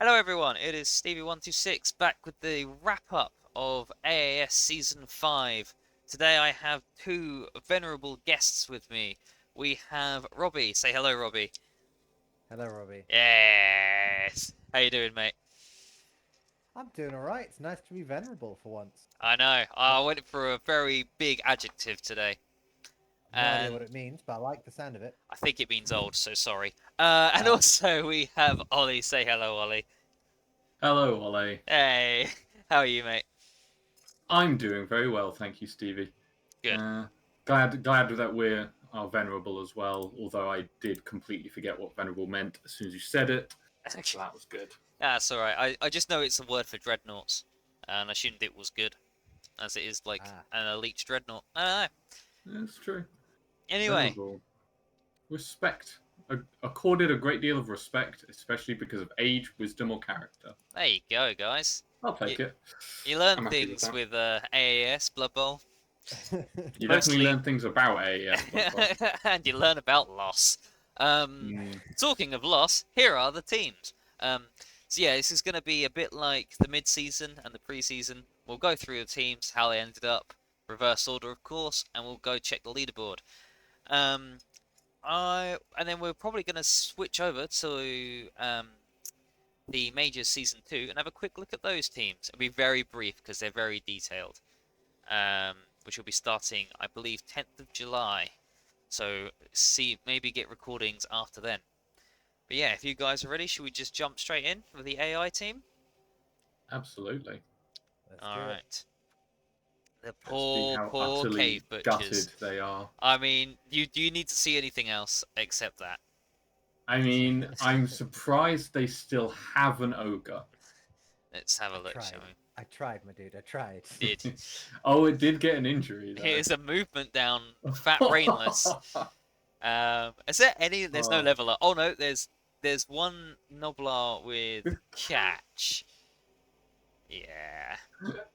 Hello everyone, it is Stevie126 back with the wrap-up of AAS Season 5. Today I have two venerable guests with me. We have Robbie. Say hello, Robbie. Hello, Robbie. Yes! How you doing, mate? I'm doing all right. It's nice to be venerable for once. I know, Uh, I went for a very big adjective today, no idea and what it means, but I like the sound of it. I think it means old, so sorry. And Oh, also we have Ollie. Say hello, Ollie. Hello, Ollie. Hey, how are you, mate? I'm doing very well, thank you, Stevie. Good. Uh, glad that we are venerable as well. Although I did completely forget what venerable meant as soon as you said it, so that was good. That's alright. I just know it's a word for dreadnoughts, and I assumed it was good, as it is like ah, an elite dreadnought. I don't know. That's true. Anyway, Venerable. Respect. Accorded a great deal of respect, especially because of age, wisdom, or character. there you go, guys. I'll You, take it. you learn I'm happy with things that. with AAS Blood Bowl, You definitely mostly, learn things about AES Blood Bowl. and you learn about loss. Mm. Talking of loss, here are the teams. So yeah, this is going to be a bit like the mid-season and the pre-season. We'll go through the teams, how they ended up, reverse order, of course, and we'll go check the leaderboard. Um, and then we're probably going to switch over to the Majors Season 2 and have a quick look at those teams. It'll be very brief because they're very detailed, which will be starting, I believe, 10th of July. So see, maybe get recordings after then. But yeah, if you guys are ready, should we just jump straight in with the AI team? Absolutely. let's do it. Alright. The Let's see poor, how poor cave utterly butchers. gutted they are. I mean, do you need to see anything else except that? I mean, I'm surprised they still have an ogre. Let's have a I look, shall tried. we? I tried, my dude. I tried. Did. Oh, it did get an injury though. Here's a movement down Fat Brainless. Is there any? There's no Oh, leveler. Oh no, there's one Noblar with catch. Yeah.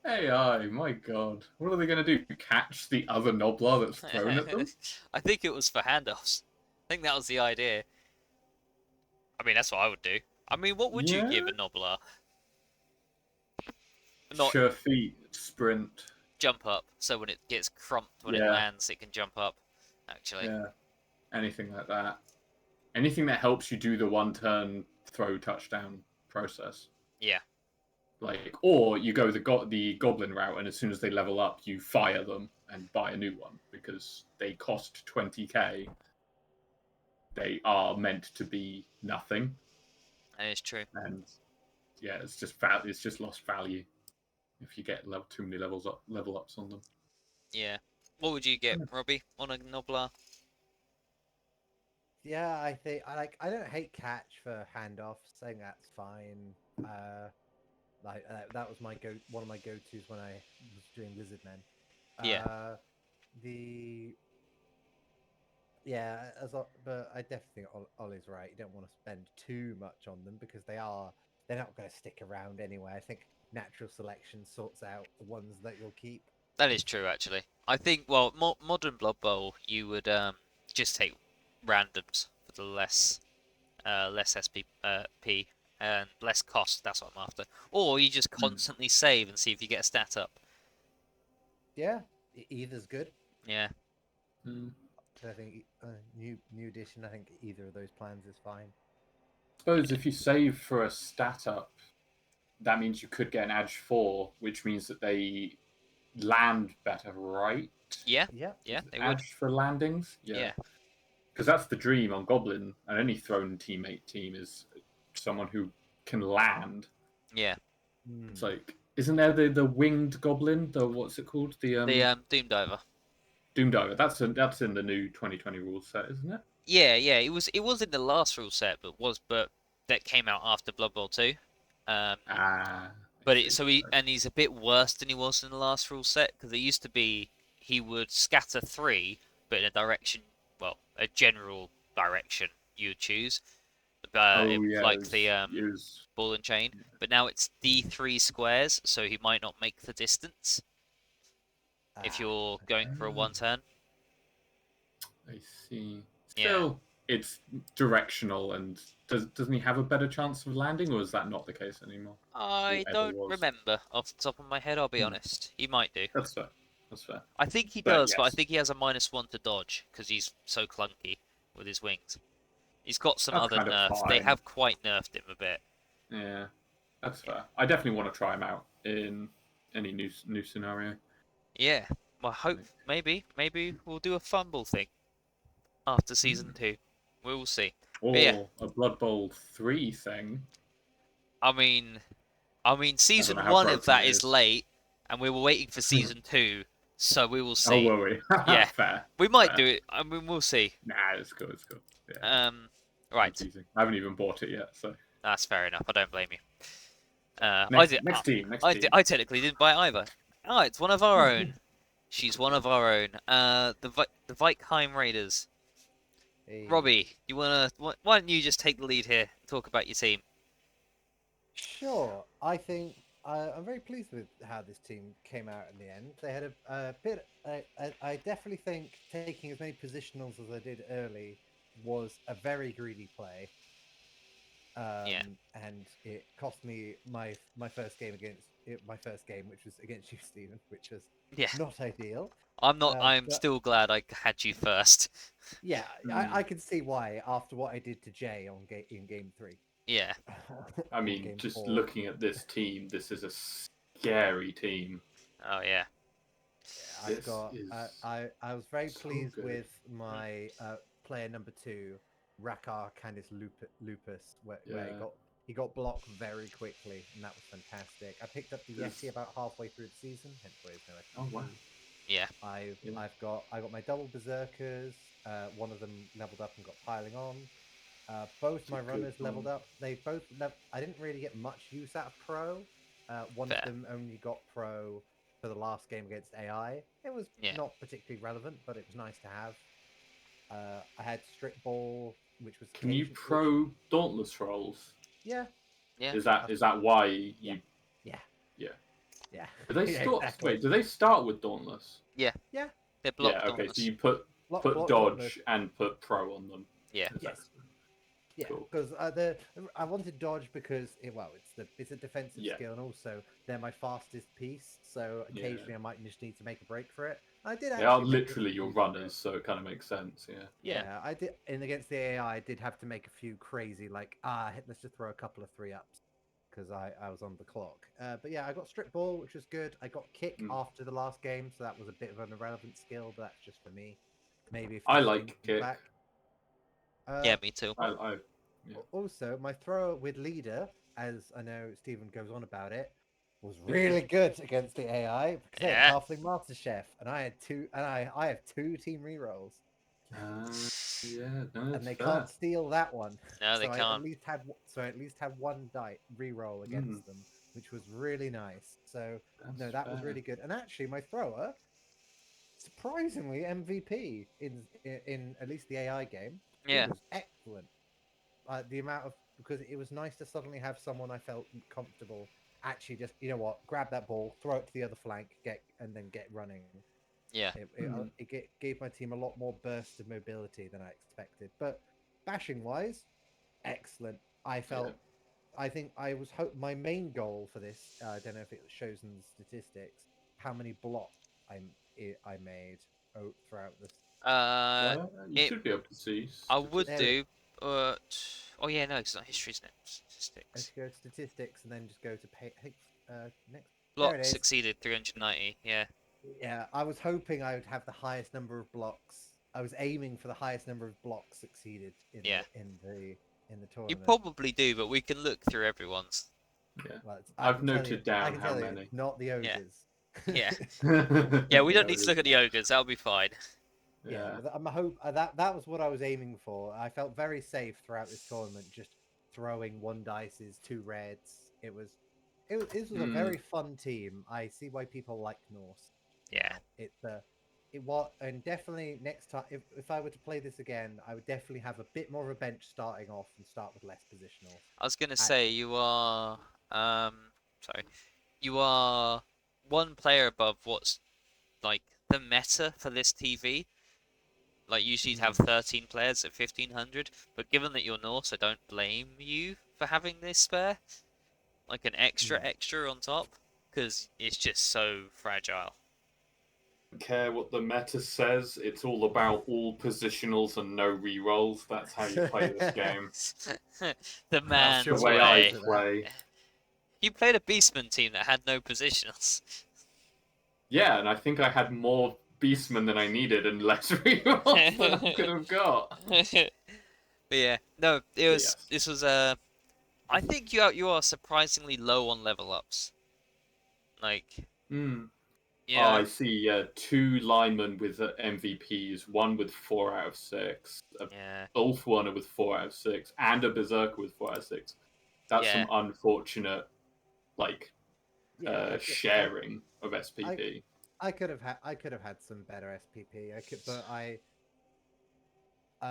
AI, my god. What are they going to do? Catch the other Noblar that's thrown at them? I think it was for handoffs. I think that was the idea. I mean, that's what I would do. I mean, what would you give Yeah. a Noblar? Not Sure feet, sprint. jump up, so when it gets crumped when it Yeah, lands, it can jump up. Actually, yeah. Anything like that. Anything that helps you do the one turn throw touchdown process. yeah, Like, or you go the goblin route, and as soon as they level up, you fire them and buy a new one because they cost 20k. They are meant to be nothing, that is true. and yeah, it's just lost value if you get too many level ups on them. Yeah. What would you get, Robbie, on a Noblar? Yeah, I think I like. I don't hate catch for handoffs. I think that's fine. Uh, that was one of my go tos when I was doing Lizard Men. Yeah. The Yeah, but I definitely think Ollie's right. You don't want to spend too much on them because they're not going to stick around anyway. I think natural selection sorts out the ones that you'll keep. That is true, actually. I think, well, modern Blood Bowl, you would just take randoms for the less SP P and less cost. That's what I'm after. Or you just Mm. constantly save and see if you get a stat up. Yeah, either's good. Yeah, Mm. I think new edition. I think either of those plans is fine. Suppose yeah, if you save for a stat up, that means you could get an edge 4, which means that they land better, right? yeah, Yeah, yeah. They would. Edge for landings, yeah, Yeah, because that's the dream on Goblin and any thrown teammate team is someone who can land. yeah. It's hmm. like, isn't there the winged Goblin? The what's it called? The The Doom Diver. Doom Diver. That's in the new 2020 rules set, isn't it? Yeah, yeah. It was in the last rule set, but that came out after Blood Bowl 2. Um, Ah, I but see. he's a bit worse than he was in the last rule set because it used to be he would scatter three, but in a direction, well, a general direction you would choose. Oh yeah, Like the it was. ball and chain. But now it's D3 squares, so he might not make the distance if Ah, you're going okay. for a one turn. I see. Yeah, Still, it's directional, and doesn't he have a better chance of landing, or is that not the case anymore? I Or ever don't was? remember off the top of my head. I'll be Hmm. honest. He might do. That's fair. That's fair. I think he But does, but I yes, think he has a -1 to dodge because he's so clunky with his wings. He's got some that's other kind of nerfs. They fine. have quite nerfed him a bit. Yeah, that's Yeah. fair. I definitely want to try him out in any new scenario. Yeah. Well, hope Like, maybe we'll do a fumble thing after season hmm. 2. We will see. But yeah, Or a Blood Bowl 3 thing. I mean, I don't know season how 1 of broken that it is is. late, and we were waiting for season 2, so we will Oh, see. will we? Yeah, Fair. we might Fair. do it. I mean, we'll see. Nah, it's good. It's good. Yeah, I'm Right. teasing. I haven't even bought it yet, so. That's fair enough. I don't blame you. I Next, did. next team. Next I, team. I technically didn't buy it either. Oh, it's one of our own. She's one of our own. The Vikheim Raiders. Hey. Robbie, why don't you just take the lead here and talk about your team? Sure. I think I'm very pleased with how this team came out in the end. They had a bit. I definitely think taking as many positionals as I did early was a very greedy play. Yeah. And it cost me my first game my first game, which was against you, Stephen, which was Yeah. not ideal. I'm not. I'm But still glad I had you first. yeah, Hmm. I can see why after what I did to Jay in game 3. Yeah. I or mean, game just 4. looking at this team, this is a scary team. Oh yeah. Yeah, I've This got. is I was very so pleased good. with my player number 2, Rakar Canis Lupus, where Yeah. he got blocked very quickly, and that was fantastic. I picked up the This- Yeti about halfway through the season, hence why there's no Oh wow. FTP. Yeah. Yeah. I got my double berserkers. One of them leveled up and got piling on. Both It's a my good runners leveled one. up. They both I didn't really get much use out of pro. One Fair. of them only got pro for the last game against AI. It was Yeah. not particularly relevant, but it was nice to have. I had strip ball, which was Can you occasion. pro Dauntless rolls? Yeah, Yeah. Is that why yeah, you? yeah, Yeah. yeah, Do they yeah, start? exactly. Wait, do they start with Dauntless? Yeah. Yeah, They're Yeah. blocked Okay. So dauntless. you put block dauntless. dodge and put pro on them. Yeah. Is that- Yes. Yeah, Cool. because I wanted dodge because it's a defensive Yeah. skill, and also they're my fastest piece. So Yeah. occasionally I might just need to make a break for it. I did They are actually make a literally your few for it. runners, so it kind of makes sense. Yeah. Yeah. Yeah, I did. And against the AI, I did have to make a few crazy let's just throw a couple of 3-ups because I was on the clock. But yeah, I got strip ball, which was good. I got kick Mm. after the last game, so that was a bit of an irrelevant skill, but that's just for me. Maybe if I you like stream kick. back. Yeah. Me too. Yeah. Also, my thrower with leader, as I know Stephen goes on about it, was really good against the AI because they had Yeah. Halfling Master Chef, and I had two, and I have 2 team rerolls, Yeah. No, and that's they fair. can't steal that one. No, they So I at can't. least had one die reroll against them, which was really nice. So That's no, that was fair. really good. And actually, my thrower, surprisingly MVP in at least the AI game. Yeah. He was excellent. The amount of because it was nice to suddenly have someone I felt comfortable actually just grab that ball, throw it to the other flank, and then get running. Yeah. It gave my team a lot more burst of mobility than I expected. But bashing wise, excellent. I think my main goal for this. I don't know if it shows in the statistics how many blocks I made throughout this. Uh, You it. should be able to see. I would There do, but oh yeah, no, it's not history, isn't it? Let's Statistics. go to statistics and then just go to next. There it Blocks is. succeeded 390. Yeah. Yeah, I was hoping I would have the highest number of blocks. I was aiming for the highest number of blocks succeeded Yeah. In the You tournament. probably do, but we can look through everyone's. Yeah. Well, I've noted I down can how tell you, many. not the Yeah. ogres. Yeah. Yeah, we don't No, need it to look is at the not. ogres. That'll be fine. Yeah, Yeah. I'm a hope that was what I was aiming for. I felt very safe throughout this tournament, just throwing 1 dices, 2 reds. This was a very fun team. I see why people like Norse. Yeah. Now. It was, and definitely next time, if I were to play this again, I would definitely have a bit more of a bench starting off and start with less positional. I was gonna say sorry, you are one player above what's like the meta for this TV. Like usually you'd have 13 players at 1500, but given that you're Norse, I don't blame you for having this spare, like an extra on top, because it's just so fragile. Care what the meta says. It's all about all positionals and no rerolls. That's how you play this game. The That's man's the way way. I play. You played a Beastman team that had no positionals. Yeah, and I think I had more Beastmen than I needed and less rerolls than I could have got. But yeah, no, it was. Yes. This was I think you are surprisingly low on level ups. Like, Mm. you Oh, know, I see. 2 linemen with MVPs, one with 4 out of 6, a yeah, Ulf one with 4 out of 6, and a Berserker with 4 out of 6. That's yeah. some unfortunate, like, Yeah, sharing of SPP. I could have had some better SPP. But I.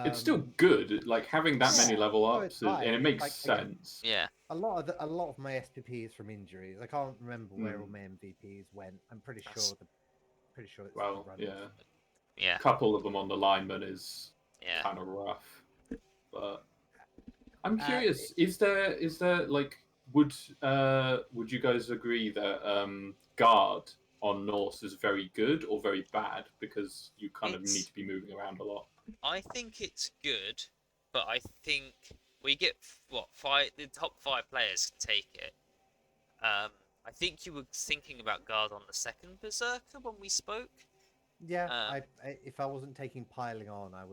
It's still good, like having that many Yeah, level no, it's ups, and fine. it makes Like again, sense. Yeah, a lot of my SPP is from injuries. I can't remember where all Mm. my MVPs went. I'm pretty That's- sure it's the Well, runs. yeah, yeah, a couple of them on the lineman is yeah. kind of rough, but I'm Uh, curious. Is there like would you guys agree that guard on Norse is very good or very bad because you kind of need It's. to be moving around a lot? I think it's good, but I think we get what five. The top 5 players can take it. I think you were thinking about guard on the second Berserker when we spoke. Yeah, Um, if I wasn't taking piling on, I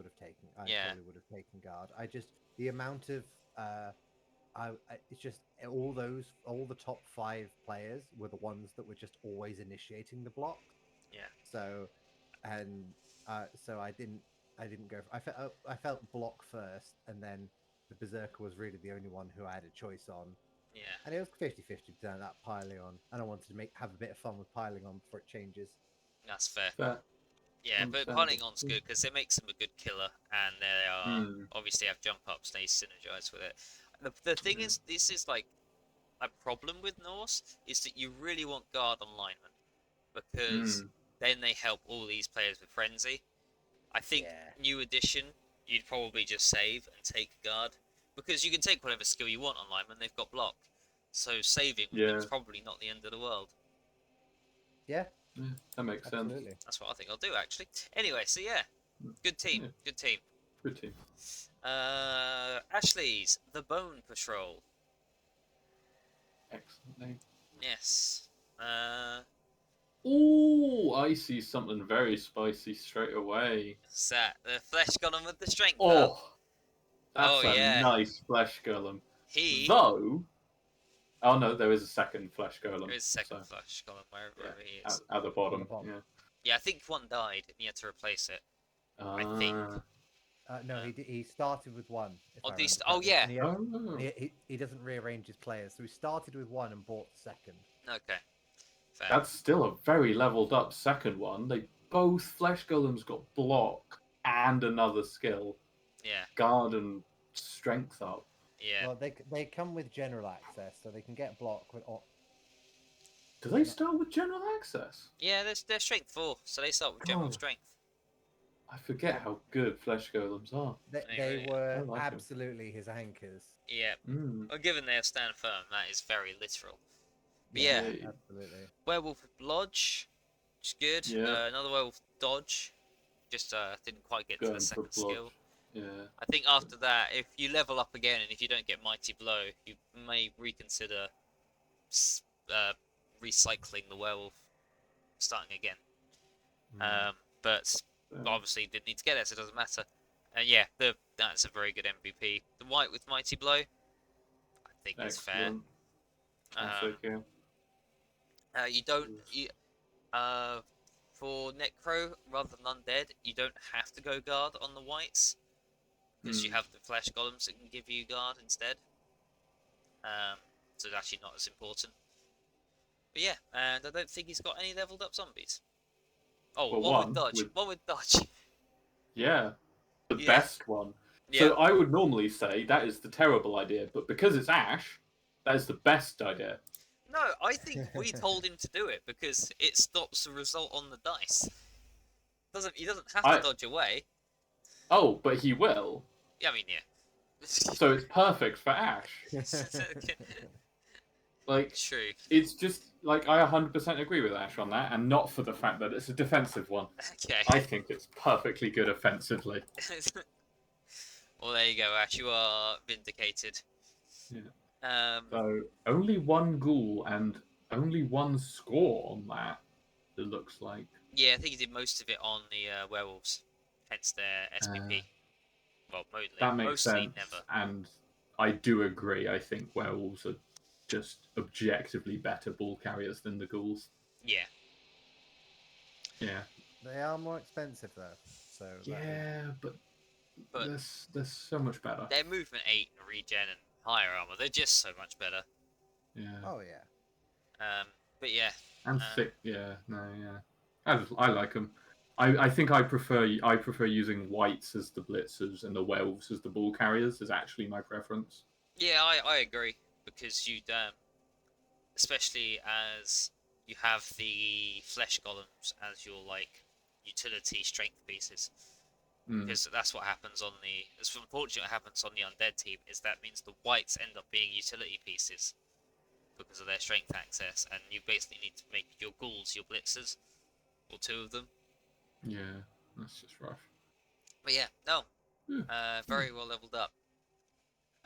yeah, probably would have taken guard. I just the amount of it's just all the top 5 players were the ones that were just always initiating the block. yeah, So, and so I didn't go. I felt block first, and then the Berserker was really the only one who I had a choice on, yeah. and it was 50-50 percent that piling on, and I wanted to have a bit of fun with piling on before it changes. That's fair. Fair, Yeah, but understandable. piling on's good because it makes them a good killer, and they are Mm. obviously have jump ups. They synergize with it. The thing Yeah. is, this is like a problem with Norse is that you really want guard on linemen because Mm. then they help all these players with frenzy. I think Yeah. new edition, you'd probably just save and take guard because you can take whatever skill you want on linemen. They've got block, so saving with them Yeah. is probably not the end of the world. Yeah, Yeah, that makes sense. absolutely. That's what I think I'll do actually. Anyway, so yeah, good team, Yeah. good team. Good team. Ashley's The Bone Patrol. Excellent name. Yes. Oh, I see something very spicy straight away. What's that? The flesh golem with the strength up. Oh, that's Oh, a yeah. nice flesh golem. He. Though, oh no, there is a second flesh golem. There is a second so, flesh golem wherever yeah, he is. at the bottom. bottom. Yeah. Yeah, I think one died and he had to replace it. I think. No, he started with one. If Oh, I these- remember oh, correctly. yeah. And Oh. he doesn't rearrange his players, so he started with one and bought the second. Okay. Fair. That's still a very leveled up second one. They both flesh golems got block and another skill, Yeah. guard and strength up. Yeah. Well, they come with general access, so they can get block with. Do they start with general access? Yeah, they're strength 4, so they start with general Oh. strength. I forget how good flesh golems are. They Anyway, were I like 'em. absolutely his anchors. Yeah. Mm. Well, given they stand firm, that is very literal. But yeah, Yeah. Absolutely. Werewolf with Lodge, which is good. Yeah. Another Werewolf Dodge, just didn't quite get to Going the for second block. skill. Yeah. I think after that, if you level up again and if you don't get Mighty Blow, you may reconsider recycling the Werewolf, starting again. But obviously didn't need to get it, so it doesn't matter. And yeah, that's a very good MVP. The White with Mighty Blow, I think is fair. Excellent. That's okay. You don't for Necro rather than Undead, you don't have to go guard on the whites because you have the flesh golems that can give you guard instead. So it's actually not as important. But yeah, and I don't think he's got any leveled up zombies. Oh, Well, one with dodge. with- One with dodge. Yeah. The Yeah. best one. Yeah. So I would normally say that is the terrible idea, but because it's Ash, that is the best idea. No, I think we told him to do it because it stops the result on the dice. He doesn't have to dodge away. Oh, but he will. Yeah, I mean, yeah. So it's perfect for Ash. Like, True. it's just like I 100% agree with Ash on that, and not for the fact that it's a defensive one. Okay. I think it's perfectly good offensively. Well, there you go, Ash. You are vindicated. Yeah. Um, So only one ghoul and only one score on that. It looks like. yeah, I think he did most of it on the werewolves, hence their SPP. Well, That makes mostly sense, never. and I do agree. I think werewolves are just objectively better ball carriers than the ghouls. Yeah. Yeah. They are more expensive though, so that is... Yeah, but But they're so much better. their movement 8 and regen and higher armor, they're just so much better. Yeah. Oh yeah. But yeah. And thick. Yeah. No. Yeah. I like them. I think I prefer using whites as the blitzers and the werewolves as the ball carriers. Is actually my preference. Yeah, I agree because you especially as you have the flesh golems as your like utility strength pieces. Mm. Because that's what happens on the. It's unfortunate what happens on the undead team is that means the whites end up being utility pieces because of their strength access, and you basically need to make your ghouls your blitzers, or 2 of them. Yeah, that's just rough. But yeah, no, Yeah. very well leveled up.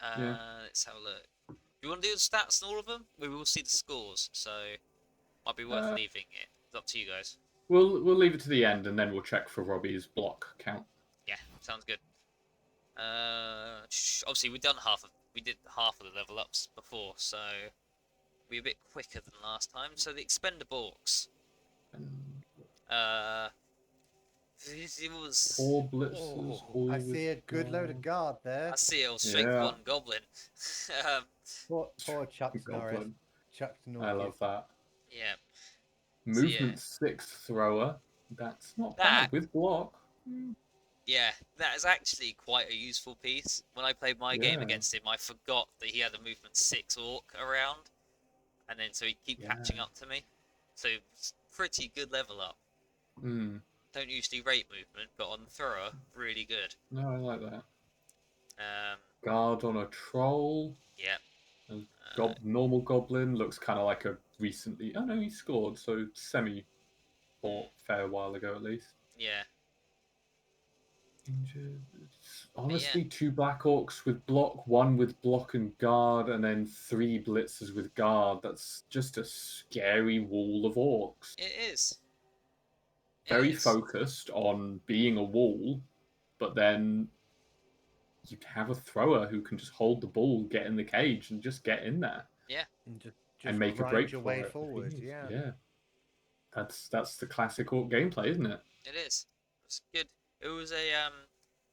Yeah. Let's have a look. Do you want to do the stats and all of them? We will see the scores, so might be worth leaving it. It's up to you guys. We'll leave it to the end, and then we'll check for Robbie's block count. Yeah, sounds good. Obviously we did half of the level ups before, so we're a bit quicker than last time. So the expendables. It was 4 blitzers. all I with see a good load of guard there. I see a strength Yeah. 1 goblin. Poor Chuck Norris. Goblin. Chuck I love Norris. that. Yeah. Movement 6 thrower. That's not That- bad with block. Yeah, that is actually quite a useful piece. When I played my game Yeah. against him, I forgot that he had a movement 6 orc around, and then so he'd keep catching Yeah. up to me. So it's pretty good level up. Mm. Don't usually rate movement, but on the thrower, really good. No, I like that. Um, Guard on a troll. yeah. Normal goblin looks kind of like a recently. Oh no, he scored, so semi. Or fair while ago at least. Yeah. Injured. Honestly, 2 Black Orcs with block, 1 with block and guard, and then 3 blitzers with guard. That's just a scary wall of orcs. It is. Very focused on being a wall, but then you have a thrower who can just hold the ball, get in the cage, and just get in there. Yeah. And just and make a grind break your for way it if he forward. needs. Yeah. Yeah. That's the classic orc gameplay, isn't it? It is. It's good. It was a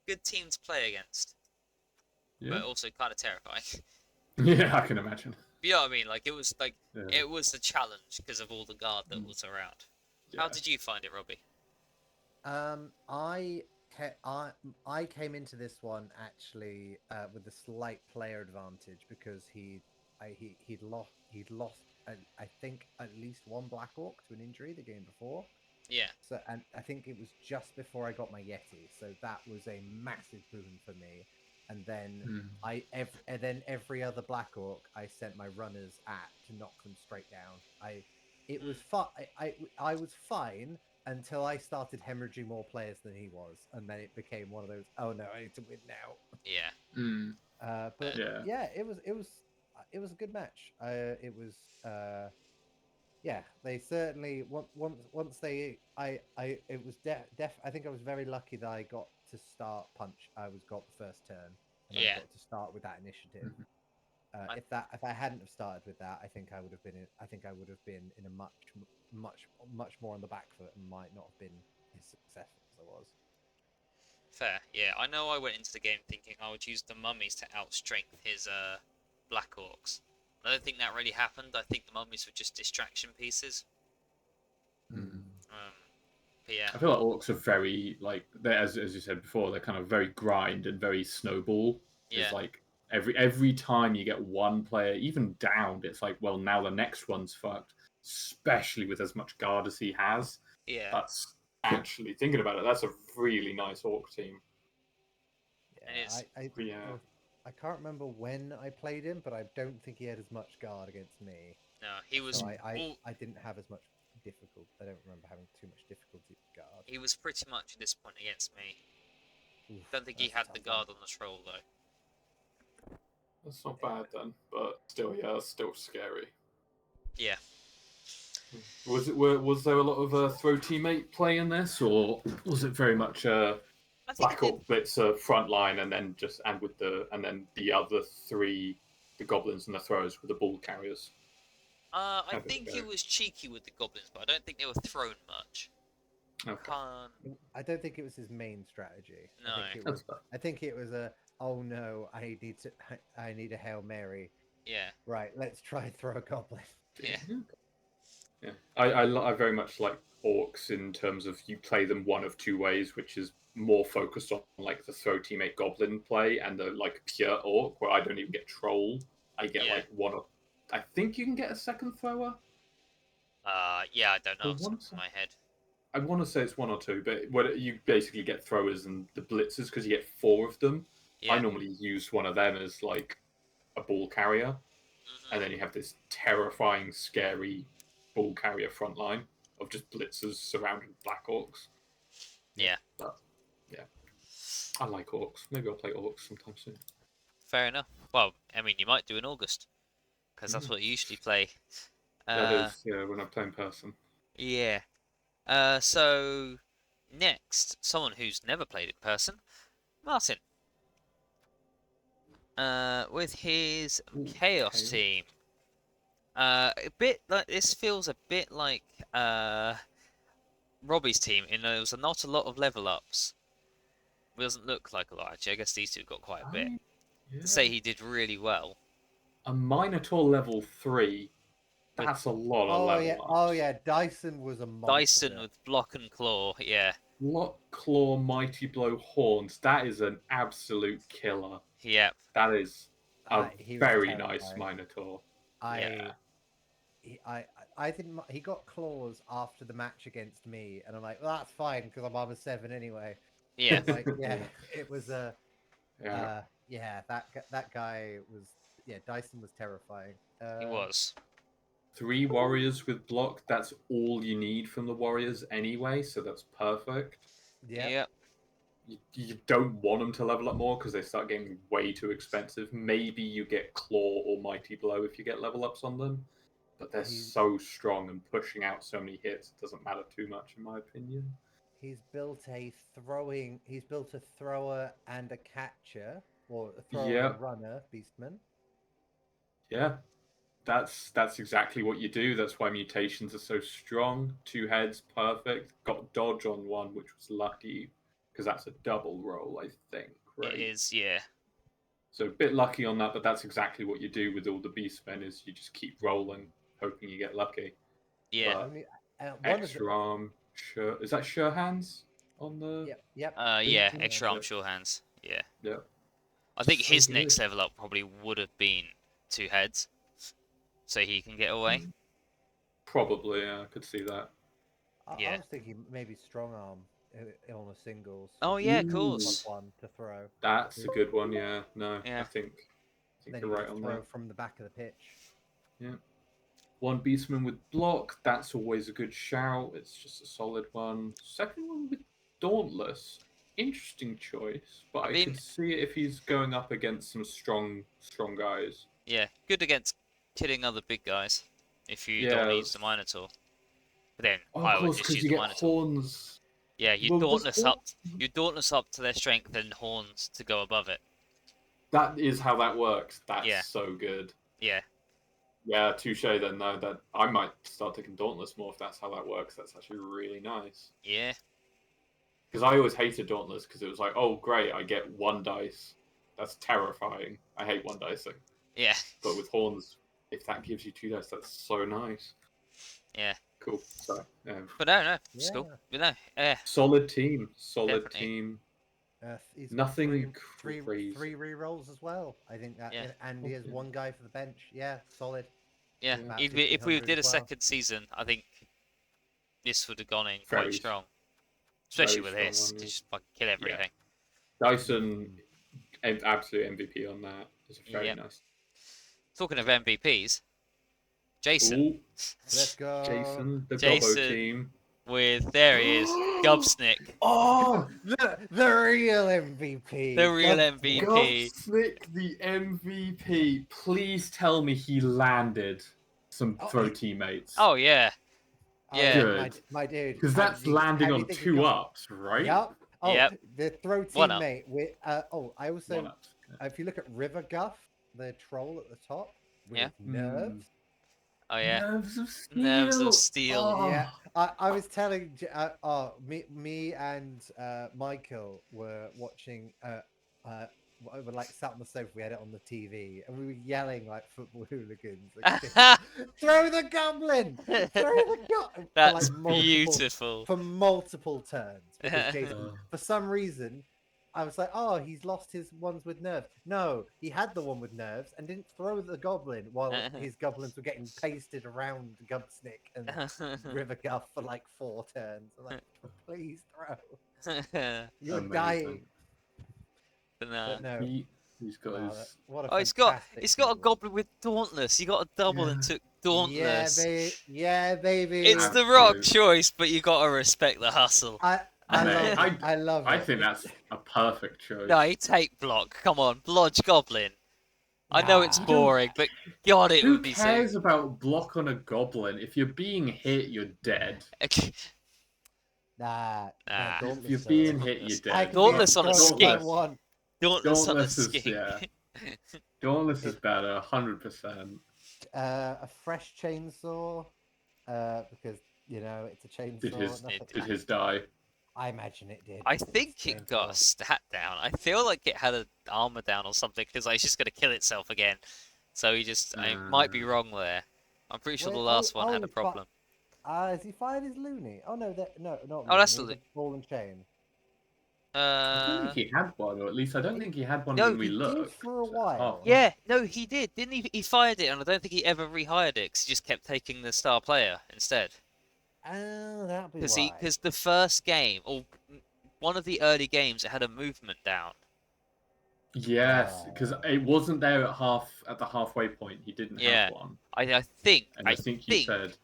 good team to play against, Yeah. but also kind of terrifying. Yeah, I can imagine. You know what I mean? Like it was Yeah. it was a challenge because of all the guard that was around. How Yeah. did you find it, Robbie? I came into this one actually with a slight player advantage because he'd lost I think at least 1 Black Orc to an injury the game before. Yeah. So and I think it was just before I got my Yeti, so that was a massive boon for me. And then every other Black Orc I sent my runners at to knock them straight down. It was I was fine until I started hemorrhaging more players than he was, and then it became one of those, oh no, I need to win now. Yeah. But Yeah. yeah, it was a good match. It was yeah, they certainly once they it was I think I was very lucky that I got to start punch. I got the first turn, and I got to start with that initiative. If I hadn't have started with that, I think I would have been in a much more on the back foot and might not have been as successful as I was. Fair. Yeah. I know I went into the game thinking I would use the mummies to outstrength his Black Orcs. I don't think that really happened. I think the mummies were just distraction pieces. But yeah. I feel like orcs are very as you said before, they're kind of very grind and very snowball. Yeah. It's like every time you get one player even downed, it's like, well, now the next one's fucked. Especially with as much guard as he has. Yeah. That's actually thinking about it. That's a really nice orc team. And it's Yeah. I can't remember when I played him, but I don't think he had as much guard against me. no, he was So all, I didn't have as much difficult. I don't remember having too much difficulty with guard. he was pretty much at this point against me. Oof, Don't think he that's a had the tough one. guard on the troll though. That's not bad then, but still, yeah, it's still scary. Yeah. Was there a lot of throw teammate play in this, or was it very much I think it Black did. Hawk Blitzer front line, and then the other three, the goblins and the throwers were the ball carriers? I How did it think he go? was cheeky with the goblins, but I don't think they were thrown much. Okay. Can't. I don't think it was his main strategy. No. That's fair. I think it was a, oh no, I need a Hail Mary. Yeah. Right, let's try and throw a goblin. Yeah. Yeah, I very much like orcs in terms of you play them one of two ways, which is more focused on like the throw teammate goblin play and the like pure orc, where I don't even get troll. I get Yeah. like one of. I think you can get a second thrower. Yeah, I don't know I off the wanna top of my head. I want to say it's one or two, but what you basically get throwers and the blitzers because you get four of them. Yeah. I normally use one of them as like a ball carrier, Mhm. and then you have this terrifying, scary ball carrier front line of just blitzers surrounding Black Orcs. Yeah. But yeah, I like orcs. Maybe I'll play orcs sometime soon. Fair enough. Well, I mean, you might do in August, because that's Mm. what you usually play. That is, yeah, when I play in person. Yeah. So next, someone who's never played in person, Martin. With his Ooh, Chaos team. A bit like this feels a bit like Robbie's team in there was not a lot of level ups. It doesn't look like a lot actually. I guess these two got quite a bit. Yeah. To say he did really well. A Minotaur level 3, With that's a lot of Oh level yeah, ups. oh yeah, Dyson was a monster. Dyson with block and claw, yeah. Lock, Claw, Mighty Blow, Horns, that is an absolute killer. Yeah. That is a He was very nice terrifying. Minotaur. I, I think he got claws after the match against me, and I'm like, well, that's fine because I'm armor 7 anyway. Yeah. Like, yeah, it was a, Yeah. yeah, that guy was, yeah, Dyson was terrifying. He was. 3 warriors with block, that's all you need from the warriors anyway, so that's perfect. Yeah, Yep. You don't want them to level up more because they start getting way too expensive. Maybe you get Claw or Mighty Blow if you get level ups on them, but they're so strong and pushing out so many hits, it doesn't matter too much in my opinion. he's built a thrower and a catcher, or a thrower and Yeah. a runner, Beastman. Yeah, that's exactly what you do. That's why mutations are so strong. 2 heads, perfect. Got dodge on one, which was lucky because that's a double roll, I think. Right. It is, yeah. So a bit lucky on that, but that's exactly what you do with all the beastmen. Is you just keep rolling, hoping you get lucky. Yeah. But Only, one extra arm, sure. Is that sure hands on the? Yep. Yeah, Beastman? extra arm Yeah. sure hands. Yeah. Yeah. I think So his good. next level up probably would have been 2 heads. So he can get away. Probably, yeah, I could see that. I Yeah. was thinking maybe strong arm on a singles. Oh yeah, of Ooh. course. One to throw. That's a good one. Yeah. No, Yeah. I think Then you're you right just on throw that. from the back of the pitch. Yeah. One beastman with block, that's always a good shout. It's just a solid one. Second one with dauntless. Interesting choice, but I mean- could see it if he's going up against some strong guys. Yeah. Good against killing other big guys. If you Yeah. don't want to use the Minotaur. But then Oh, I of would course, just because use you the get Minotaur. horns. Yeah, you Well, does dauntless horn- up. You dauntless up to their strength and horns to go above it. That is how that works. That's Yeah. so good. Yeah. Yeah, touche then. No, that I might start taking dauntless more if that's how that works. That's actually really nice. Yeah. Because I always hated dauntless because it was like, oh great, I get 1 dice. That's terrifying. I hate 1 dicing. Yeah. But with horns, if that gives you 2 dice, that's so nice. Yeah. Cool. So, But no, it's cool. Yeah. But no, solid team. Solid Definitely. team. He's Nothing three crazy. re-rolls as well. I think that, Yeah. and he has Okay. 1 guy for the bench. Yeah, solid. yeah. Yeah. About If we 1500 did a as well. second season, I think this would have gone in Very quite strong. Especially very with strong this one, to yeah. just fucking kill everything. Dyson Absolute MVP on that. It's very Yep. nice. Talking of MVPs, Jason. Ooh, Let's go. Jason, the Gobbo Jason team. there he is, Gubsnick, Oh, The real MVP. the real Gov- MVP. Gobsnick, the MVP. Please tell me he landed some Oh, throw he- teammates. Oh yeah, Oh, yeah, Good. my dude. Because How that's did you- how landing do you on think he 2 got- ups, right? Yup. Oh, Yep. the throw 1 up. teammate with. I 1 also, ups. if you look at River Guff, the troll at the top with Yeah. nerves. Oh yeah, Nerves of Steel. Nerves of Steel. Oh. Yeah, I was telling. Me and Michael were watching. We were like sat on the sofa. We had it on the TV, and we were yelling like football hooligans. Like, throw the goblin! Throw the goblin! That's beautiful. For multiple turns because Jason, Uh, for some reason, I was like, oh, he's lost his ones with nerves. No, he had the one with nerves and didn't throw the goblin while his goblins were getting pasted around Gubsnick and River Guff for like 4 turns. I'm like, please throw. You're Amazing. dying. But But no. He's got Wow, his. what a Oh, it's got fantastic a goblin with Dauntless. You got a double and Yeah. took Dauntless. Yeah, baby. It's the rock Absolute. choice, but you got to respect the hustle. I Mate, love it. I love it. I think that's a perfect choice. No, he take block. Come on, blodge goblin. I know it's Nah. boring, but God, it Who would be so. cares about block on a goblin? If you're being hit, you're dead. Nah, Nah. If you're Dauntless, being though. hit, you're I dead. can be as Dauntless on a strong as I skink. want. Dauntless on a Dauntless is skink. yeah. Dauntless is better, 100%. A fresh chainsaw, because it's a chainsaw. Did his nothing- did his die? I imagine it did. I It's think it got a chainsaw. stat down. I feel like it had an armor down or something because it's just going to kill itself again. So he just, I might be wrong there. I'm pretty sure the Wait, last one had a he's fi- problem. Has he fired his loony? Oh no, no, not Oh, that's loony, the ball and chain. I don't think he had one, or at least I don't think he had one No, when we he did looked. for a while. Oh. Yeah, no, he did, didn't he? He fired it, and I don't think he ever rehired it because he just kept taking the star player instead. Oh, that'd be why. Because the first game, or one of the early games, it had a movement down. Yes, because it wasn't there at the halfway point. He didn't Yeah. have one, I think, and I think you said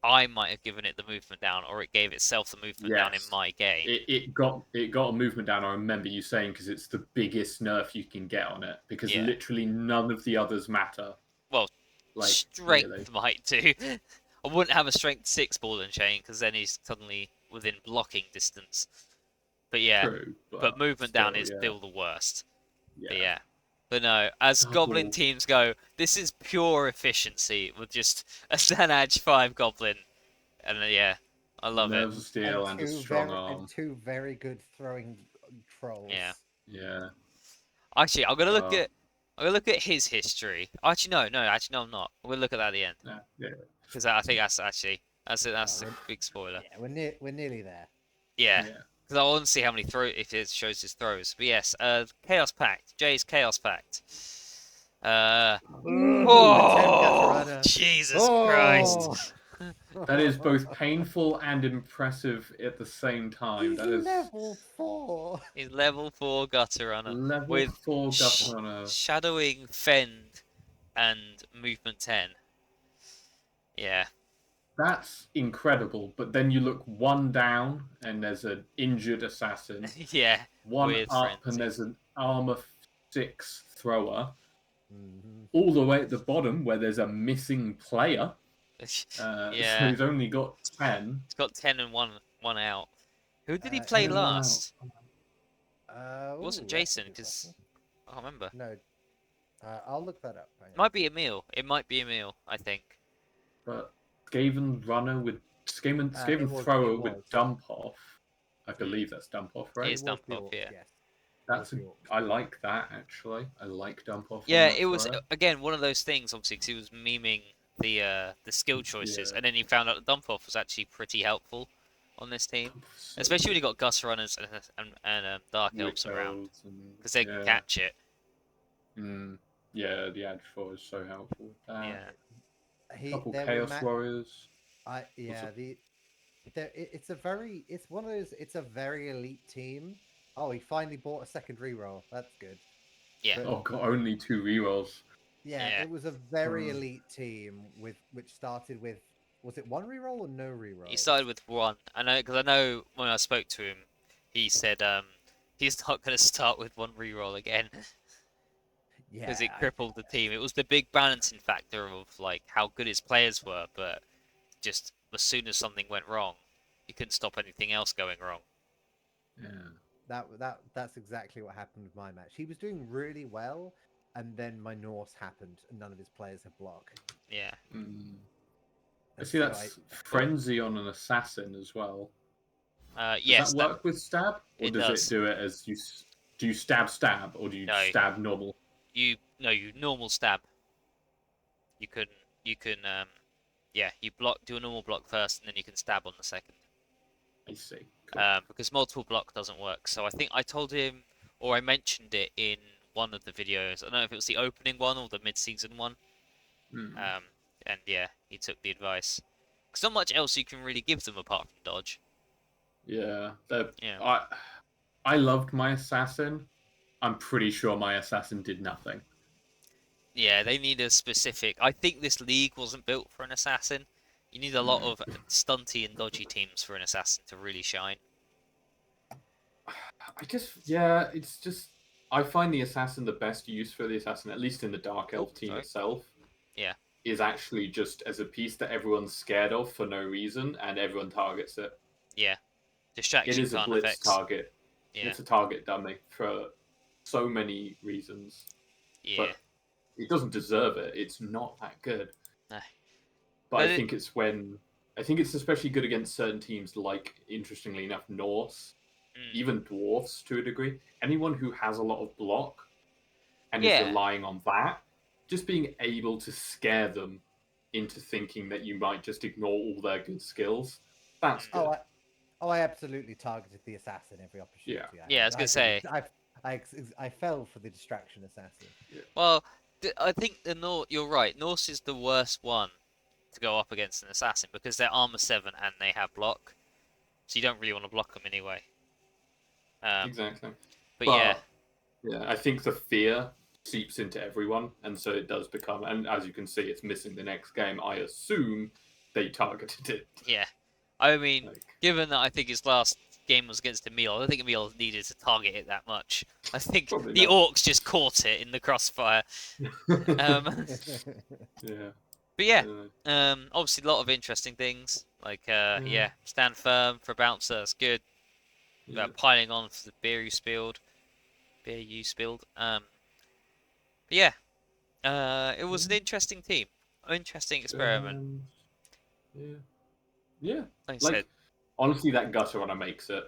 I might have given it the movement down, or it gave itself the movement down in Yes. my game. it got a movement down. I remember you saying because it's the biggest nerf you can get on it because Yeah. literally none of the others matter. Well, Like strength really. might do. I wouldn't have a strength 6 ball and chain because then he's suddenly within blocking distance. But yeah, True, but movement down still, is yeah. still the worst. Yeah. But yeah. But no, as Double. Goblin teams go, this is pure efficiency with just a Zanage 5 Goblin. And yeah, I love Nerves of it. steel and a strong arm. And 2 very good throwing trolls. Yeah. Yeah. Actually, I'm gonna Oh. look at his history. Actually, no, I'm not. We'll look at that at the end Yeah. because I think that's a we're- big spoiler. Yeah, we're nearly there. Yeah, because I want to see how many if it shows his throws. But yes, Chaos Pact, Jay's Chaos Pact. Ooh, Oh, 10 Gatorana. Jesus Christ! That is both painful and impressive at the same time. He's That is level 4. He's level 4 Gutter Runner level with 4 gut runner. Shadowing, Fend, and Movement 10. Yeah. That's incredible. But then you look one down and there's an injured assassin. Yeah. One with up Frenzy. and there's an armor 6 thrower. Mhm. All the way at the bottom where there's a missing player. So Yeah. he's only got 10. He's got 10 and one out. Who did he 10 play and one out. last? It wasn't Jason, 'cause I can't remember. No, I'll look that up. Hang on. Might be Emil. It might be Emil, I think. But Skaven runner with Skaven it was- thrower it with was. dump off. I believe that's dump off, right? It is It was dump the off, orc, yeah. Yes. That's was the orc. I like that actually. I like dump off. on Yeah, that it was thrower. again one of those things. Obviously, because he was memeing the skill choices, Yeah. and then he found out that dump off was actually pretty helpful on this team, So especially when good. you got Gus runners and Dark Elves Witch around, elves and- because they can yeah. catch it. Yeah, the Edge 4 is so helpful with that. Yeah. Couple there were Chaos Warriors. It's one of those. It's a very elite team. Oh, he finally bought a second reroll. That's good. Yeah. But Oh god, only 2 rerolls. yeah, Yeah. it was a very Hmm. elite team which started with, was it 1 reroll or no He rerolls? started with 1. I know, because I know when I spoke to him, he said he's not going to start with 1 reroll again because Yeah, it crippled the team. It was the big balancing factor of like how good his players were, but just as soon as something went wrong, you couldn't stop anything else going wrong. Yeah. that's exactly what happened with my match. He was doing really well, and then my Norse happened, and none of his players had block. Yeah. Mm. I And see so I that's Frenzy on an assassin as well. Does that Yes, that work with stab, or it does it does. do it as you? Do you stab, or do you No, stab normal? you no, you normal stab. You can you can yeah, you do a normal block first, and then you can stab on the second. I see. Cool. Because multiple block doesn't work. So I think I told him, or I mentioned it in one of the videos. I don't know if it was the opening one or the mid-season one. Hmm. Um, and yeah, he took the advice. Because not much else you can really give them apart from dodge. Yeah. Yeah. I loved my assassin. I'm pretty sure my assassin did nothing. Yeah, they need a specific. I think this league wasn't built for an assassin. You need a lot of stunty and dodgy teams for an assassin to really shine. Yeah, it's just I find the assassin the best use for the assassin, at least in the Dark Oh, Elf team sorry. itself, Yeah. is actually just as a piece that everyone's scared of for no reason, and everyone targets it. Yeah. It Distraction is a kind of blitz effects. target. Yeah. It's a target dummy for so many reasons, Yeah. but it doesn't deserve it. It's not that good. No. But But it. I think it's especially good against certain teams like, interestingly enough, Norse, Mm, even dwarfs to a degree. Anyone who has a lot of block and is yeah. relying on that, just being able to scare them into thinking that you might just ignore all their good skills, that's Mm. good. I absolutely targeted the assassin every Yeah. opportunity Yeah, I I was had. gonna say. I fell for the distraction assassin. Well, I think you're right. Norse is the worst one to go up against an assassin because they're armor 7 and they have block, so you don't really want to block them anyway. Exactly. But yeah, But yeah, I think the fear seeps into everyone, and so it does become. And as you can see, it's missing the next game. I assume they targeted it. yeah. I mean, Like, given that I think his last game was against Emil, I don't think Emil needed to target it that much. I think probably the not. orcs just caught it in the crossfire. Um, Yeah. but yeah, Uh, obviously a lot of interesting things like yeah. stand firm for a bouncer. That's good. Yeah. Piling on for the beer you spilled. But yeah, it was an interesting team, interesting experiment. Um, yeah. Yeah. Like I said, Like, honestly, that gutter runner makes it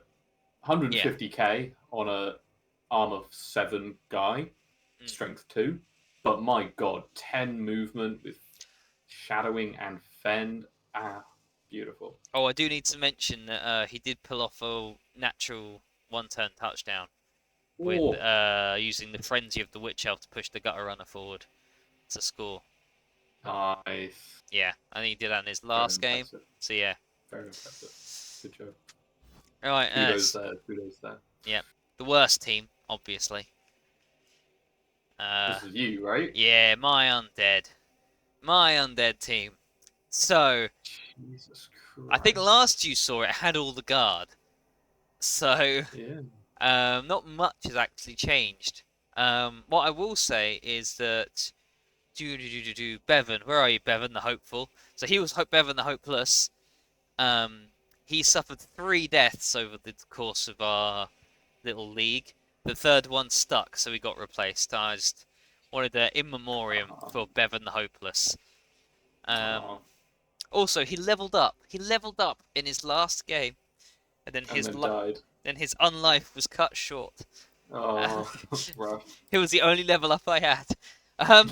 yeah, 150k on a armor 7 guy, mm. strength 2. But my god, 10 movement with shadowing and fend. Ah, beautiful. Oh, I do need to mention that he did pull off a natural one-turn touchdown with Oh, using the frenzy of the witch elf to push the gutter runner forward to score. nice. Yeah, I think he did that in his Very last game. impressive. So yeah, Very impressive. Good job. right. Kudos there. Kudos there. Yeah, the worst team, obviously. Uh, This is you, right? yeah, my undead team. So Jesus I think Christ. last you saw it had all the guard. So Yeah. not much has actually changed. What I will say is that Bevan, where are you, Bevan the hopeful? So he was Bevan the hopeless. Um, he suffered 3 deaths over the course of our little league. The third one stuck, so he got replaced. I just wanted an in memoriam Aw. for Bevan the hopeless. Um, Aw. also, he leveled up. He leveled up in his last game, and then And then died. his unlife was cut short. Oh, rough. It was the only level up I had. Um,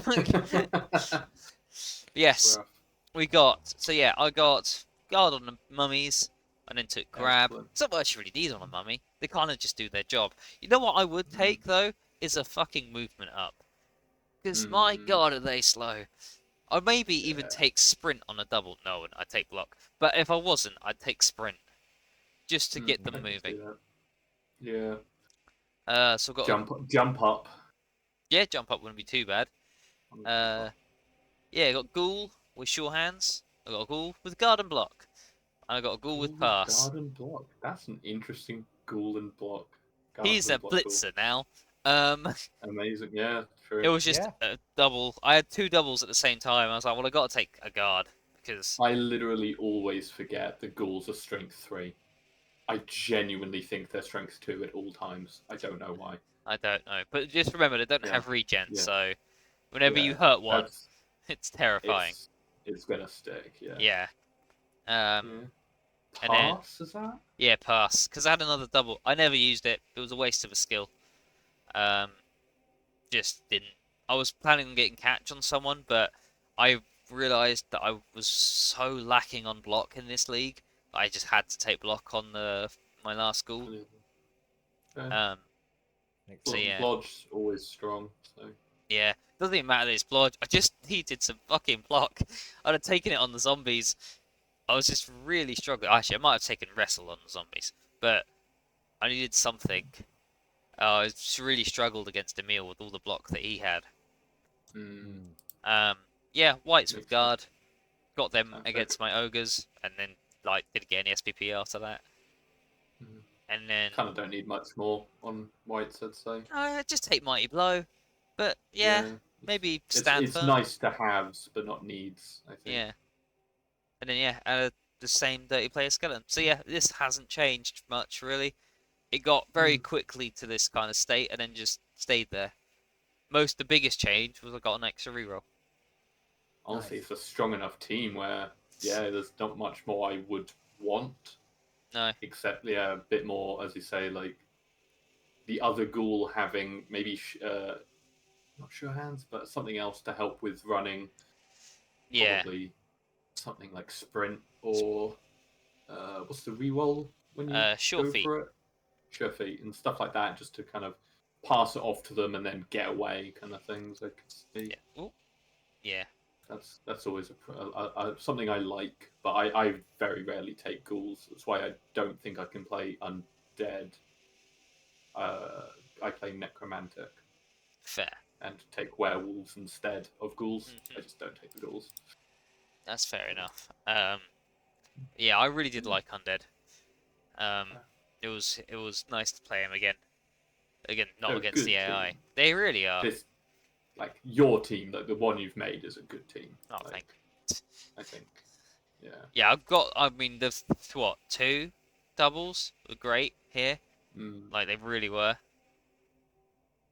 yes, Rough. we got. So yeah, I got guard on the mummies, and then took grab. Excellent. It's not much you really need on a mummy. They kind of just do their job. You know what I would take though is a fucking movement up, because my Mm, god are they slow. I'd maybe even yeah. take sprint on a double. No, I'd take block. But if I wasn't, I'd take sprint just to get them I can see moving. that. Yeah. So I've got a Jump up. Yeah, jump up wouldn't be too bad. Yeah, I got Ghoul with sure hands. I got a Ghoul with guard and block. And I got a Ghoul with pass. Guard and block. That's an interesting ghoul and block. Guard He's a and block ghoul. blitzer now. Um, Amazing. Yeah, true. it was just Yeah. a double. I had 2 doubles at the same time. I was like, well, I got to take a guard because I literally always forget the ghouls are strength 3. I genuinely think they're strength 2 at all times. I don't know why. I don't know. But just remember, they don't Yeah. have regen, Yeah. so whenever you Yeah, hurt one, that's it's terrifying. it's gonna stick. Yeah. Yeah. Yeah. And then Pass is that? yeah, pass. Because I had another double. I never used it. It was a waste of a skill. Just didn't. I was planning on getting catch on someone, but I realised that I was so lacking on block in this league. I just had to take block on my last school. Yeah. Makes So sense. yeah. Blodge's always strong. So Yeah, doesn't even matter that it's Blodge. I just needed some fucking block. I'd have taken it on the zombies. I was just really struggling. Actually, I might have taken Wrestle on the zombies, but I needed something. I just really struggled against Emil with all the block that he had. Yeah, Whites with Makes guard. Got them Okay. against my ogres, and then like didn't get any SPP after that. Mhm. And then kind of don't need much more on whites, I'd say. just take Mighty Blow. But yeah, maybe stand It's firm. nice to haves, but not needs. I think. Yeah. And then yeah, the same dirty player skeleton. So yeah, this hasn't changed much really. It got very quickly to this kind of state and then just stayed there. The biggest change was I got an extra reroll. Honestly, Nice. it's a strong enough team where there's not much more I would want. No. Except a bit more, as you say, like the other ghoul having maybe not sure hands, but something else to help with running. Yeah. Probably something like sprint or what's the reroll when you Sure go feet. for it? Sure feet and stuff like that, just to kind of pass it off to them and then get away, kind of things. I could see. Yeah. Ooh. Yeah. That's always something I like, but I very rarely take ghouls. That's why I don't think I can play undead. I play necromantic. Fair. And take werewolves instead of ghouls. I just don't take the ghouls. That's fair enough. Yeah, I really did like undead. It was nice to play him again. Again, not They're a against good the AI. team. They really are. Like your team, like the one you've made, is a good team. Oh, like, thank you. I think. Yeah. Yeah, I mean, the 2 doubles were great here. Like, they really were.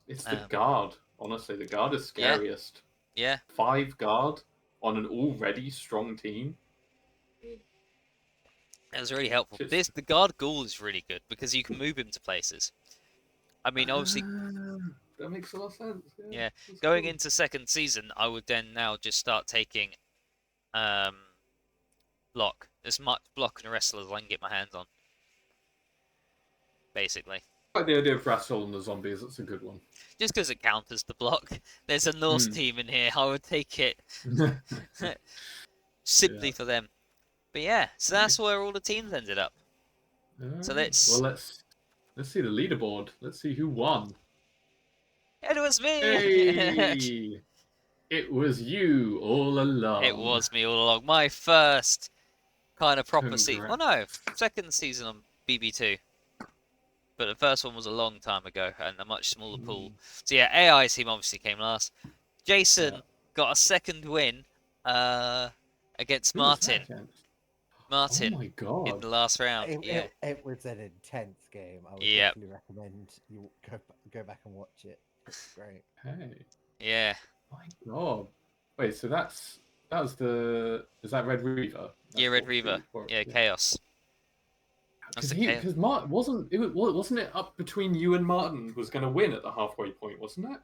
It's the guard. Honestly, the guard is Yeah. scariest. Yeah. 5 guard on an already strong team. It was really helpful. The guard ghoul is really good because you can move him to places. I mean, obviously, that makes a lot of sense. yeah. That's Going cool. into second season, I would then now just start taking block. As much block and wrestle as I can get my hands on. Basically. I like the idea of wrestle and the zombies. That's a good one. Just because it counters the block. There's a Norse team in here. I would take it simply for them. But yeah, so that's where all the teams ended up. So let's see the leaderboard. Let's see who won. It was me. Hey, it was you all along. It was me all along. My first kind of proper season. Well, no, second season on BB2. But the first one was a long time ago and a much smaller pool. So yeah, AI team obviously came last. Jason got a second win against Martin. Martin, oh my God. in the last round. It was an intense game. I would definitely recommend you go back and watch it. It's great. Hey. Yeah. My God. Wait, so is that Red Reaver? Yeah, Red Reaver. Yeah, Chaos. Because wasn't it up between you and Martin was going to win at the halfway point, wasn't it?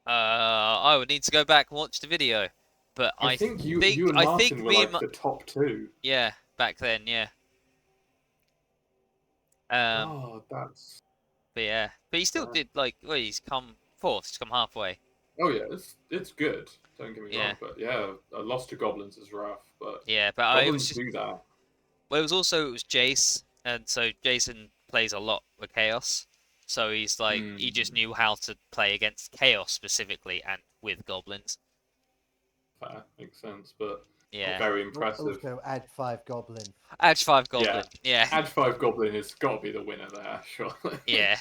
I would need to go back and watch the video, but I think you and Martin were like the top 2. Yeah, back then, yeah. That's. But yeah, but he still did he's come fourth. He's come halfway. Oh yeah, it's good. Don't get me wrong, but yeah, a loss to goblins is rough. But yeah, but goblins I was just do that. Well, it was Jace, and so Jason plays a lot with Chaos. So he's like, he just knew how to play against Chaos specifically and with goblins. Fair, makes sense, but Yeah. very impressive. Also, add 5 goblin. Edge 5 goblin. Yeah. Edge 5 Goblin has got to be the winner there, surely. Yeah.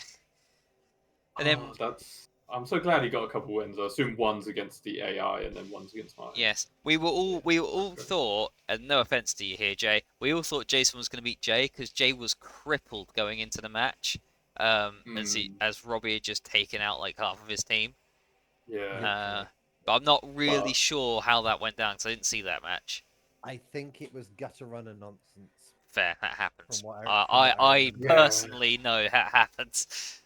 And then, I'm so glad he got a couple wins. I assume one's against the AI and then one's against Martin. yes, we were all thought, and no offense to you here, Jay, we all thought Jason was going to beat Jay because Jay was crippled going into the match. As Robbie had just taken out like half of his team. Yeah. But I'm not really sure how that went down because I didn't see that match. I think it was gutter runner nonsense. Fair, that happens. From what I remember. personally know that happens.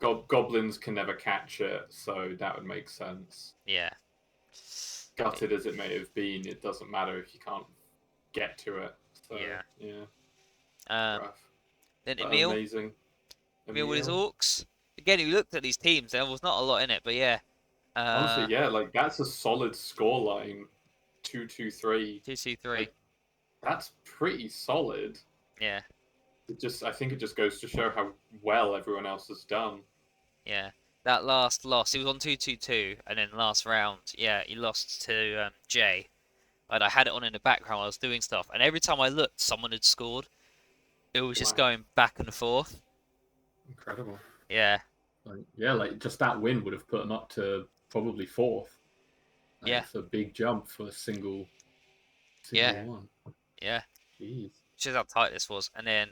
Goblins can never catch it, so that would make sense. Yeah. Gutted as it may have been, it doesn't matter if you can't get to it. So, yeah. Rough. Then But Emil. amazing. Emil with his orcs. Again, we looked at these teams. There was not a lot in it, but yeah. Honestly, yeah, like that's a solid scoreline. 2-2-3. 2-2-3. Like, that's pretty solid. Yeah. I think it just goes to show how well everyone else has done. Yeah. That last loss, he was on 2-2-2, and then last round, yeah, he lost to Jay. And I had it on in the background while I was doing stuff, and every time I looked, someone had scored. It was just going back and forth. Incredible. Yeah. Like just that win would have put him up to probably 4th. Yeah. It's a big jump for a single one. Yeah. Jeez. Shows how tight this was. And then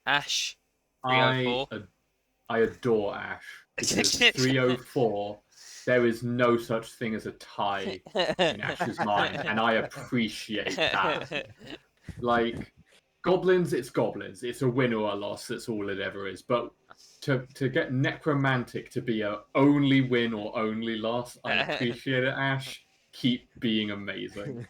Ash, 304. I adore Ash. Because 304, there is no such thing as a tie in Ash's mind, and I appreciate that. Like, goblins, it's goblins. It's a win or a loss. That's all it ever is. But to get necromantic to be a only win or only loss, I appreciate it, Ash. Keep being amazing.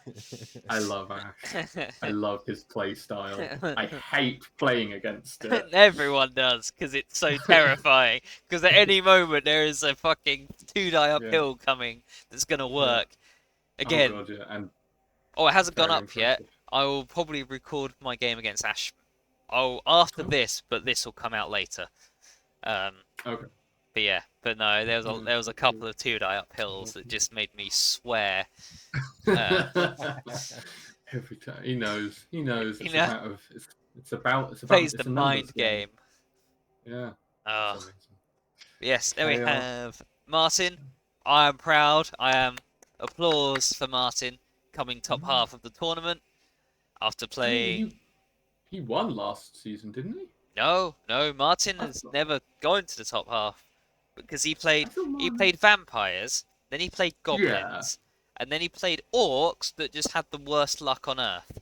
I love Ash. I love his play style. I hate playing against it. Everyone does, because it's so terrifying. Because at any moment there is a fucking 2-die uphill coming that's going to work. Again. Oh, God, yeah. And it hasn't gone up impressive. yet. I will probably record my game against Ash. After this, but this will come out later. Okay. But yeah, but no, there was a couple of 2-die uphills that just made me swear. Every time he knows. It's about plays it's the a mind numbers game. Yeah. Yes, there we have Martin. I am proud. I am applause for Martin coming top half of the tournament after playing. He won last season, didn't he? No, Martin has never gone to the top half because he played vampires, then he played goblins, and then he played orcs that just had the worst luck on earth.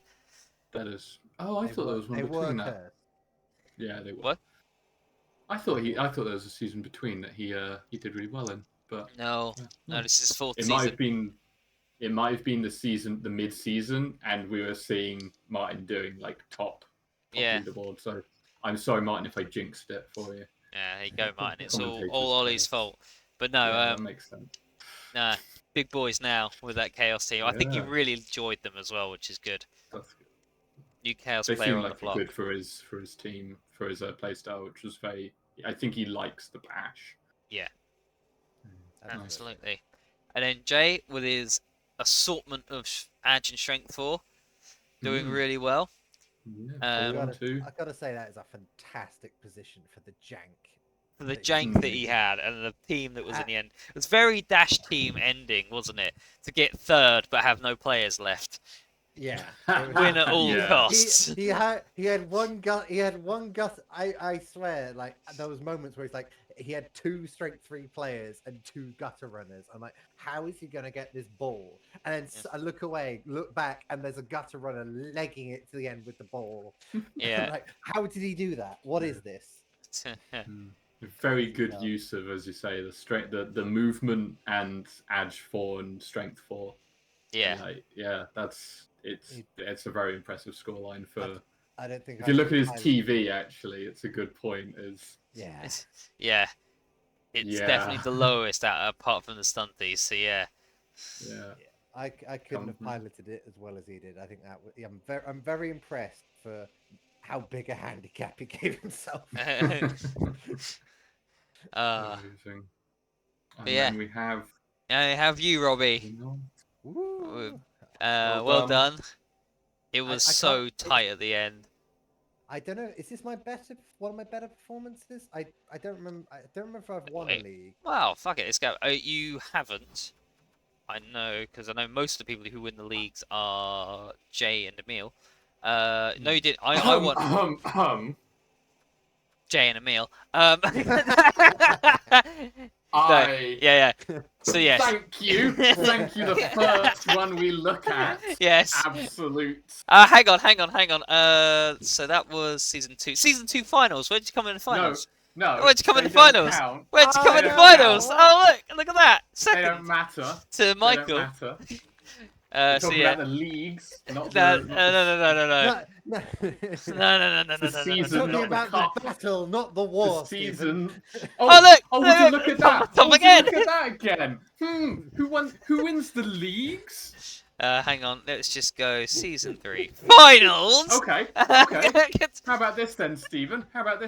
That is. Oh, I thought there was one between that. Yeah, they were. What? I thought there was a season between that he did really well in, but no, this is his 4th season. It might have been the mid-season, and we were seeing Martin doing like top leaderboard. So I'm sorry, Martin, if I jinxed it for you. Yeah, there you go, Martin. It's all Ollie's fault. But no, that makes sense. Nah, big boys now with that Chaos team. I think he really enjoyed them as well, which is good. That's good. New Chaos they player seem on like the block. Good for his team, for his playstyle, which was very. I think he likes the bash. Yeah, absolutely. And then Jay with his assortment of edge and strength 4, doing really well. Yeah, I gotta say that is a fantastic position for the jank. For the jank that he had and the team that was in the end. It was very Dash team ending, wasn't it? To get 3rd but have no players left. Yeah, win at all costs. He had one gut. I swear, like there was moments where he's like, he had 2 strength 3 players and 2 gutter runners. I'm like, how is he gonna get this ball? And then I look away, look back, and there's a gutter runner legging it to the end with the ball. Yeah. Like, how did he do that? What is this? Very good use of, as you say, the strength, the movement and edge 4 and strength 4. Yeah. It's a very impressive scoreline for. I don't think. If you look at his TV, actually, it's a good point. It's definitely the lowest apart from the stunties. So yeah. I couldn't have piloted it as well as he did. I think I'm very impressed for how big a handicap he gave himself. uh, Amazing. but And yeah, then we have. I have you, Robbie. Woo. Well done. done. It was I can't. so tight at the end. I don't know. Is this my better one of my better performances? I don't remember. I don't remember if I've won a Wait. league. Wow, fuck it, let's go. You haven't. I know, because I know most of the people who win the leagues are Jay and Emil. No, you didn't. I won Jay and Emil. No, I yeah. So yes. Thank you. Thank you. The first one we look at. Yes. Absolute. Hang on. So that was season 2. Season 2 finals. Where'd you come in the finals? No. Where'd you come in they the don't finals? count. Where'd you come They in the don't finals? count. Oh look at that. They don't Second matter. to They Michael. don't matter. We're So talking yeah. about the leagues, not No. the. No. No. The season, Talking not the about cup. the battle, not the The war, Stephen. season. Oh, look! Would you look at that? Top Would again! you look at that again? Who wins the leagues? Hang on, let's just go season 3 finals. Okay. Get How about this then, Stephen? How about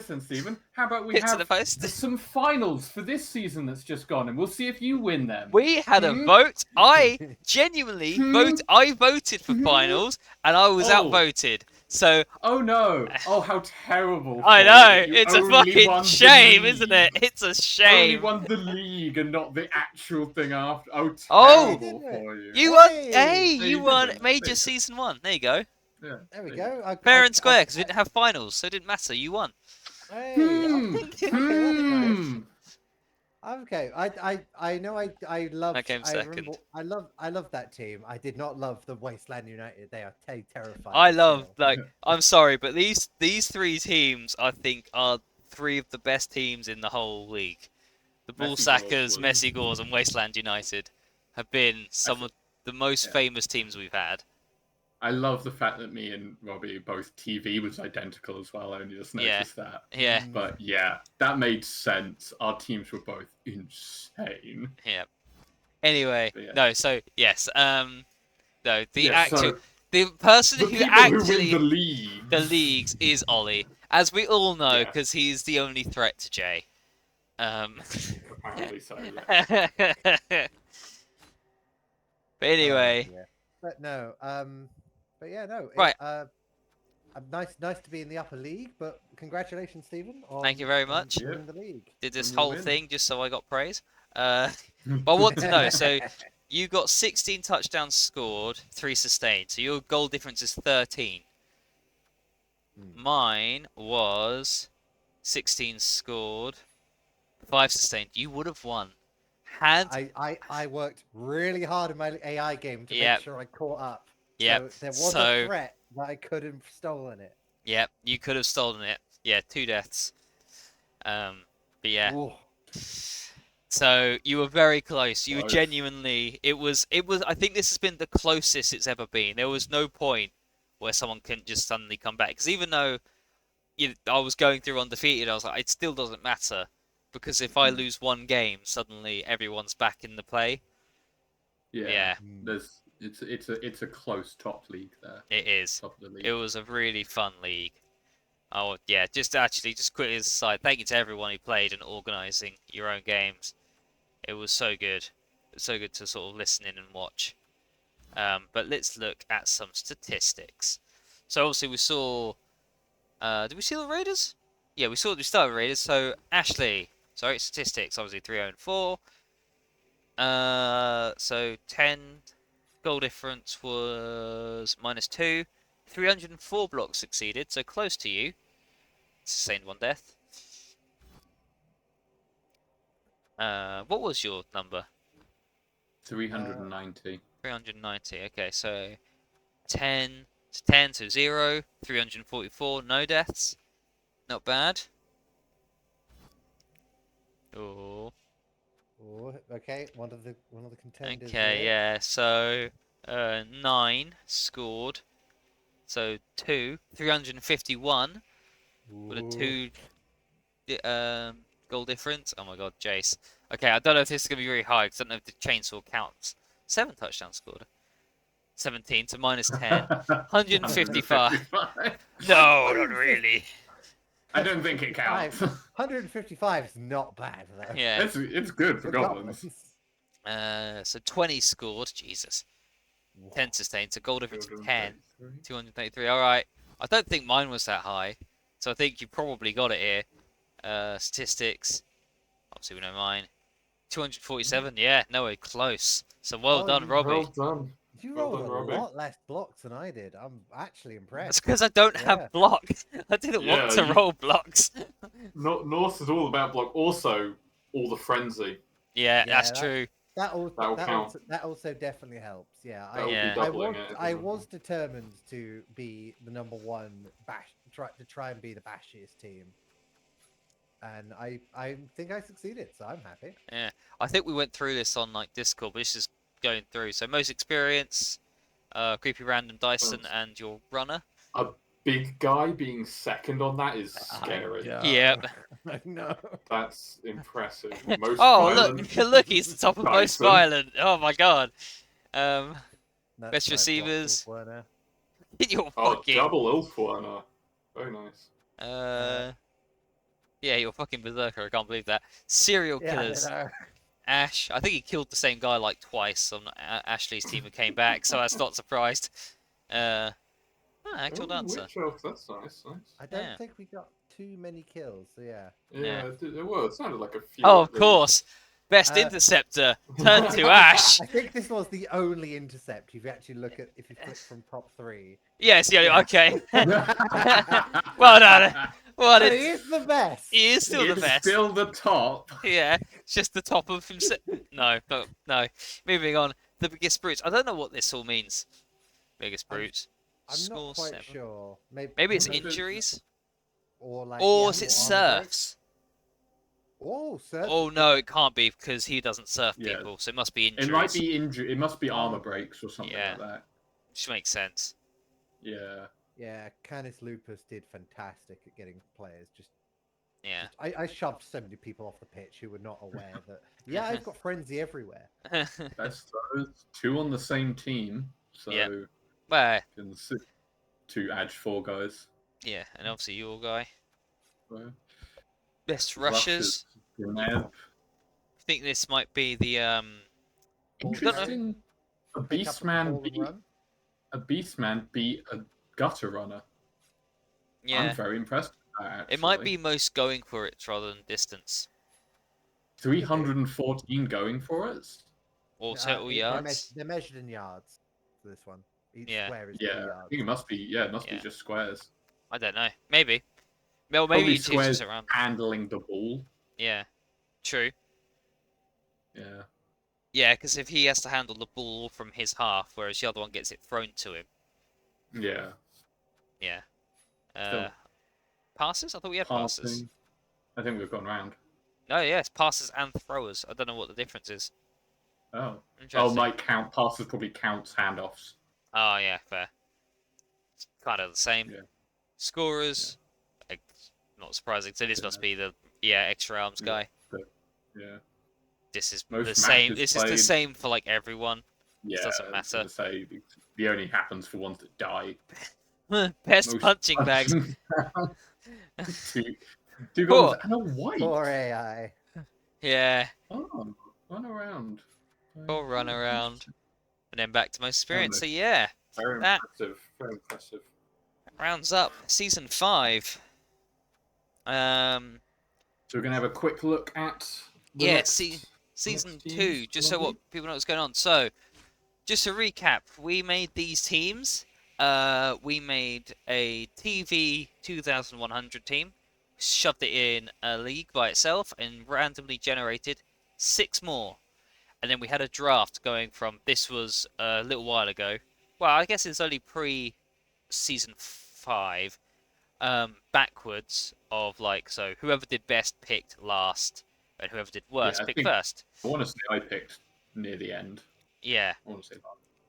we to the have post. some finals for this season that's just gone, and we'll see if you win them. We had a vote. I genuinely voted. I voted for finals, and I was outvoted. So Oh no! Oh, how terrible! I for know you. You it's a only won fucking the shame, league. isn't it? It's a Only shame. won the league and not the actual thing after. Oh, Oh! terrible for you. You won. Hey! Hey, No, you you won didn't. Major There you go. season 1. There you go. Yeah. There we go. Fair and square because we didn't have finals, so it didn't matter. You won. Hey, Hmm. okay, that's nice. Hmm. Okay, I know I love I came second. I love that team. I did not love the Wasteland United. They are terrifying. I love still. I'm sorry, but these 3 teams I think are 3 of the best teams in the whole league. The Messi Bullsackers, Gores was- Messi Gores, and Wasteland United have been some of the most yeah. famous teams we've had. I love the fact that me and Robbie both TV was identical as well. I only just Yeah. noticed that. Yeah, But yeah, that made sense. Our teams were both insane. yeah. Anyway, But yeah. no, so yes, no, the Yeah, actual so the person the who people actually who win the leagues is Ollie, as we all know, Yeah. because he's the only threat to Jay. Apparently so. Yeah. But anyway, Yeah. But no, but yeah, no. Right. Nice to be in the upper league, but congratulations, Stephen. Thank you very on much. winning the league. did this On your whole win. thing just so I got praise. But I want to know. So you got 16 touchdowns scored, 3 sustained. So your goal difference is 13. Mine was 16 scored, 5 sustained. You would have won. Had I worked really hard in my AI game to Yep. make sure I caught up. Yep. So there was So- a threat that I could have stolen it. Yep, you could have stolen it. Yeah, 2 deaths. But yeah. Ooh. So you were very close. You were Close. genuinely. It was. I think this has been the closest it's ever been. There was no point where someone can just suddenly come back. Because even though I was going through undefeated, I was like, it still doesn't matter. Because if I lose one game, suddenly everyone's back in the play. Yeah, It's a close top league there. it is. Top of the league. It was a really fun league. Oh yeah, just quickly as a side, thank you to everyone who played and organising your own games. It was so good. It was so good to sort of listen in and watch. But let's look at some statistics. So obviously we saw. Did we see the Raiders? Yeah, we started with Raiders. So Ashley, sorry, statistics obviously 3-0-4. So 10 goal difference was -2. 304 blocks succeeded, so close to you. Sustained 1 death. What was your number? 390. 390. Okay, so 10 to 10 to 0. 344. No deaths. Not bad. Oh. Ooh, okay, one of the contenders. Okay, here. yeah. So 9 scored. So 2. 351 with a Ooh. 2 goal difference. Oh my god, Jace. Okay, I don't know if this is gonna be very high because I don't know if the chainsaw counts. 7 touchdowns scored. 17, so minus 10. 155. No, not really. I don't think it counts. 155 is not bad though. Yeah. It's good for goblins. So 20 scored. Jesus. 10 sustained. So gold difference of 10. 233. All right. I don't think mine was that high, so I think you probably got it here. Statistics. Obviously, we know mine. 247. Yeah, nowhere close. So well done, Robbie. Well done. You Well rolled done, a Robbie. lot less blocks than I did. I'm actually That's impressed. because I don't Yeah. have block. I didn't want Yeah, to you- roll blocks. North is all about block. Also, all the frenzy. Yeah, Yeah, that's true. That'll count. That also definitely helps. Yeah, That would Yeah. be doubling it. I was determined to be the number one bash, try and be the bashiest team, and I think I succeeded. So I'm happy. Yeah, I think we went through this on like Discord, but this is going through. So most experience, creepy random Dyson, and your runner. Big guy being second on that is scary. Yep. I know. That's impressive. Most Oh violent. look, he's the top of most Dyson. violent. Oh my god. That's Best my block receivers. corner. You're Oh, fucking. double elf warner. Very nice. Yeah, you're fucking berserker. I can't believe that. Serial Yeah, killers. I know. Ash. I think he killed the same guy like twice on Ashley's team who came back, so that's not surprised. Actual dancer. Witch elf, that's nice. I don't Yeah. think we got too many kills. So yeah. Yeah, it sounded like a few. Oh, at of least. course. Best Uh, interceptor. Turn to Ash. I think this was the only intercept. If you actually look at if you flip from top 3. Yes, yeah, Yeah. okay. Well done. Well, But he it's, is the best. he is still the It's best. still the top. Yeah, it's just the top of himself. No. Moving on. The biggest brutes. I don't know what this all means. Biggest brutes. I'm Score not quite 7. sure. Maybe it's Maybe it's- injuries. Or like. Or yeah, is it or armor break. surfs? Oh, surf. Oh no, it can't be because he doesn't surf Yeah. people, so it must be injuries. It might be injury. It must be armor Armor breaks or something Yeah. like that. Which makes sense. Yeah. Yeah, Canis Lupus did fantastic at getting players. Yeah. I shoved so many people off the pitch who were not aware that. Yeah, I've got frenzy everywhere. Best throws. 2 on the same team. So Yep. Well, can sit 2 edge 4 guys. yeah, and obviously your guy. So, Best rushers. Grenade. I think this might be the Interesting. A Pick up the ball and run. beast man beat a gutter runner. yeah. I'm very impressed with that, It might actually. be most going for it rather than distance 314 going for it. or Yeah, total yards. They're measured in yards for this one. Each Yeah. square is 2 Yeah, I yards. think it must be. Yeah, it must be Yeah. just squares. I don't know. Maybe. Well, maybe Probably he teaches squares it around. handling the ball. Yeah. True. Yeah. Yeah, because if he has to handle the ball from his half, whereas the other one gets it thrown to him. Yeah. Yeah. Still. Passes? I thought we had passes. Passing. I think we've gone round. No, yes, passes and throwers. I don't know what the difference is. Oh. Interesting. Oh, might count. Passes probably counts handoffs. Oh, yeah, fair. It's kind of the same. Yeah. Scorers. Not surprising. So this must be the extra arms Yeah. guy. Yeah. This is Most the same. matches This is the played. same for like everyone. Yeah. doesn't I was matter. gonna say the only happens for ones that die. Best Most punching bags. two Cool. guns and a white. Poor AI. Yeah. Oh, run around. Or run around. And then back to most experience. no. So yeah, Very That- impressive. Very impressive. rounds up season 5. So we're gonna have a quick look at. the Yeah, next- season next 2. teams, Just so what Robbie? people know what's going on. So, just to recap, we made these teams. We made a TV 2100 team, shoved it in a league by itself, and randomly generated 6 more. And then we had a draft going from. This was a little while ago. Well, I guess it's only pre-season 5. Backwards of like, so whoever did best picked last, and whoever did worst I picked think- first. I want to say I picked near the end. Yeah. I want to say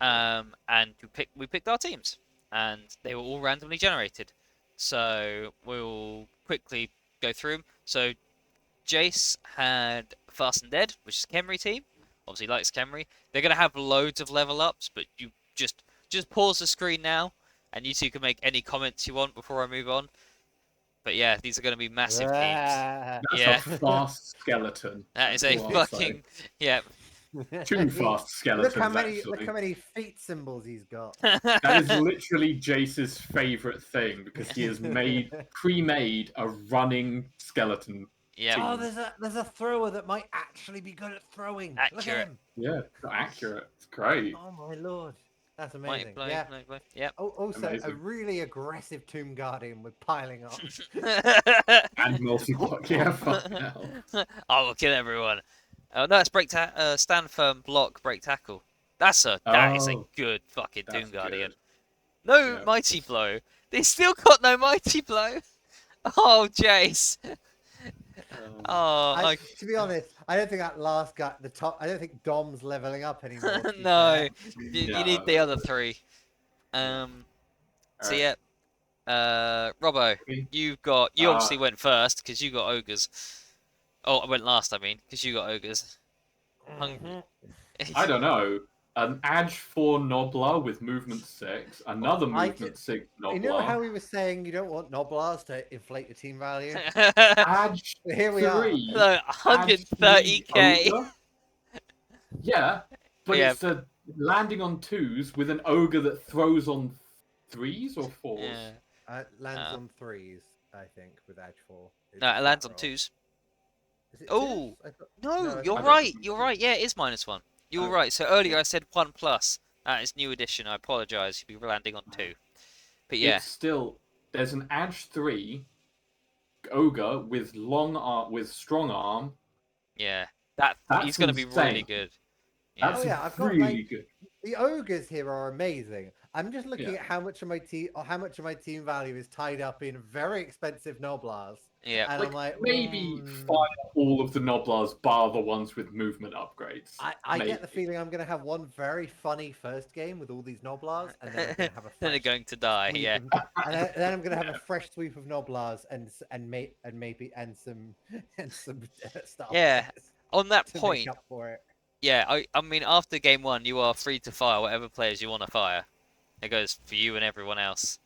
that. And we picked our teams, and they were all randomly generated. So we'll quickly go through them. So Jace had Fast and Dead, which is Kemri team. Obviously likes Kemri. They're gonna have loads of level ups, but you just just pause the screen now, and you two can make any comments you want before I move on. But yeah, these are going to be massive teams. Ah. That's Yeah. a fast skeleton. That is That's a all I'll say. fucking yeah. Two fast skeletons, Look actually. how many feet symbols he's got. That is literally Jace's favorite thing because he has pre-made a running skeleton. Yeah, Oh, team. there's a thrower that might actually be good at throwing. Look at Accurate. him. Yeah, accurate. It's great. Oh my lord, that's mighty amazing. blow, Yeah. mighty blow. Yep. Oh, also, a Amazing. really aggressive Tomb Guardian with piling on. And multi-block, yeah, fuck hell. I will kill everyone. Oh no, it's stand firm, block, break tackle. That is a Oh, good fucking that's Doom Guardian. good. No Yeah. mighty blow. They still got no mighty blow. Oh, Jace. Oh, To be honest, I don't think that last guy, the top, I don't think Dom's leveling up anymore. to be no, fair. you need the other three. So Alright. yeah, Robbo, Okay. you obviously went first because you got ogres. Oh, I went last. I mean, because you got ogres. Mhm. I don't know. An Edge 4 Noblar with movement 6, another I movement 6 You know how Noblar, we were saying you don't want Noblars to inflate your team value? Edge Here we are. 3, So Edge 3 130k. Ogre. Yeah, but Yeah. it's a landing on 2s with an ogre that throws on 3s or 4s. Yeah. Lands on 3s, I think, with Edge 4. It's No, a it flat lands on roll. 2s. Is it Oh, 2s? I thought- No, No, I you're thought- right. You're right. Yeah, it is -1. You're Oh. right. So earlier I said 1+. That is new edition. I apologise. You'll be landing on 2. But yeah, It's still, there's an Edge 3 ogre with strong arm. yeah. That's He's going to be really insane. good. Yeah. That's Oh, yeah, I've got, really like- good. The ogres here are amazing. I'm just looking Yeah. at how much of my team value is tied up in very expensive Noblars. Yeah. And I'm like, maybe fire all of the Noblars bar the ones with movement upgrades. I get the Maybe. feeling I'm going to have one very funny first game with all these Noblars, and then I'm going to have a Then they're fresh going to die. sweep Yeah. of- and then I'm going to have a fresh sweep of Noblars and maybe some stuff. Yeah, On that to make point, up for it. yeah, I mean, after game 1, you are free to fire whatever players you want to fire. It goes for you and everyone else.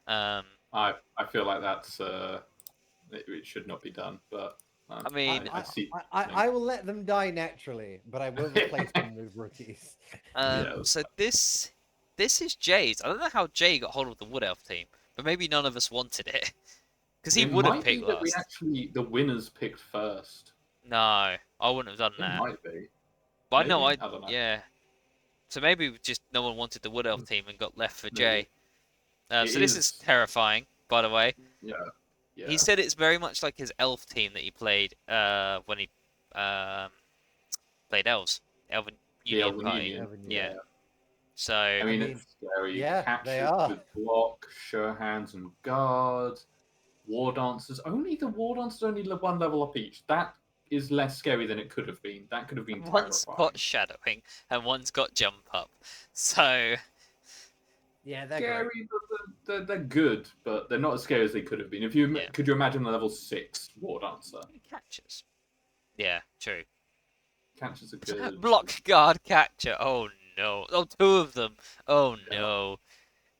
I feel like that's it should not be done, but I mean, I see. I will let them die naturally, but I will replace them with rookies. Yeah. So this is Jay's. I don't know how Jay got hold of the Wood Elf team, but maybe none of us wanted it because he It would have might be picked that we last. actually the winners picked first. No, I wouldn't have done It that. might be. But I know maybe, I don't know. yeah. So maybe just no one wanted the Wood Elf team and got left for Maybe. Jay. It So this is is- terrifying, by the way. Yeah. Yeah. He said it's very much like his elf team that he played when he played elves. Elven The Union Elven Party. Union. Elven Yeah. Union. So I mean, mean, it's scary. yeah, Captures they are. with block, sure hands, and guard. War dancers. Only the war dancers only one level up each. That is less scary than it could have been. That could have been one's terrifying. got shadowing and one's got jump up. So Yeah, they're Scary, great. but they're good, but they're not as scary as they could have been. If you Yeah. could you imagine a level 6 war dancer? catches. Yeah, true. Catches are good. Block guard catcher. Oh no. Oh, 2 of them. Oh no.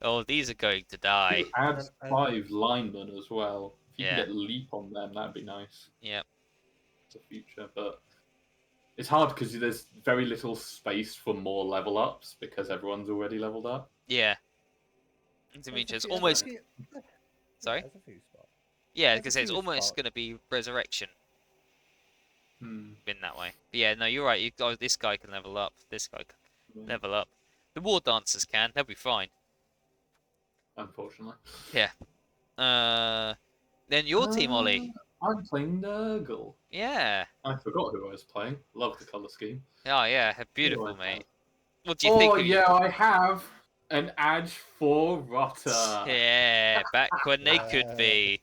Oh, these are going to die. Add And- 5 linemen as well. If you Yeah. can get leap on them, that'd be nice. Yep. It's a future, but it's hard because there's very little space for more level ups because everyone's already leveled up. Yeah. To me, it's almost. Sorry? There's a few spots. Yeah, there's a because it's few almost spots. going to be resurrection Hmm. in that way. But yeah, no, you're right. This guy can level up. This guy can Yeah. level up. The war dancers can. They'll be fine. Unfortunately. Then your team, Ollie. I'm playing Nurgle. Yeah. I forgot who I was playing. Love the colour scheme. Oh yeah, beautiful, I mate. have? What do you think? Oh of yeah, I have an Edge 4 Rotter. Yeah, back when they could be.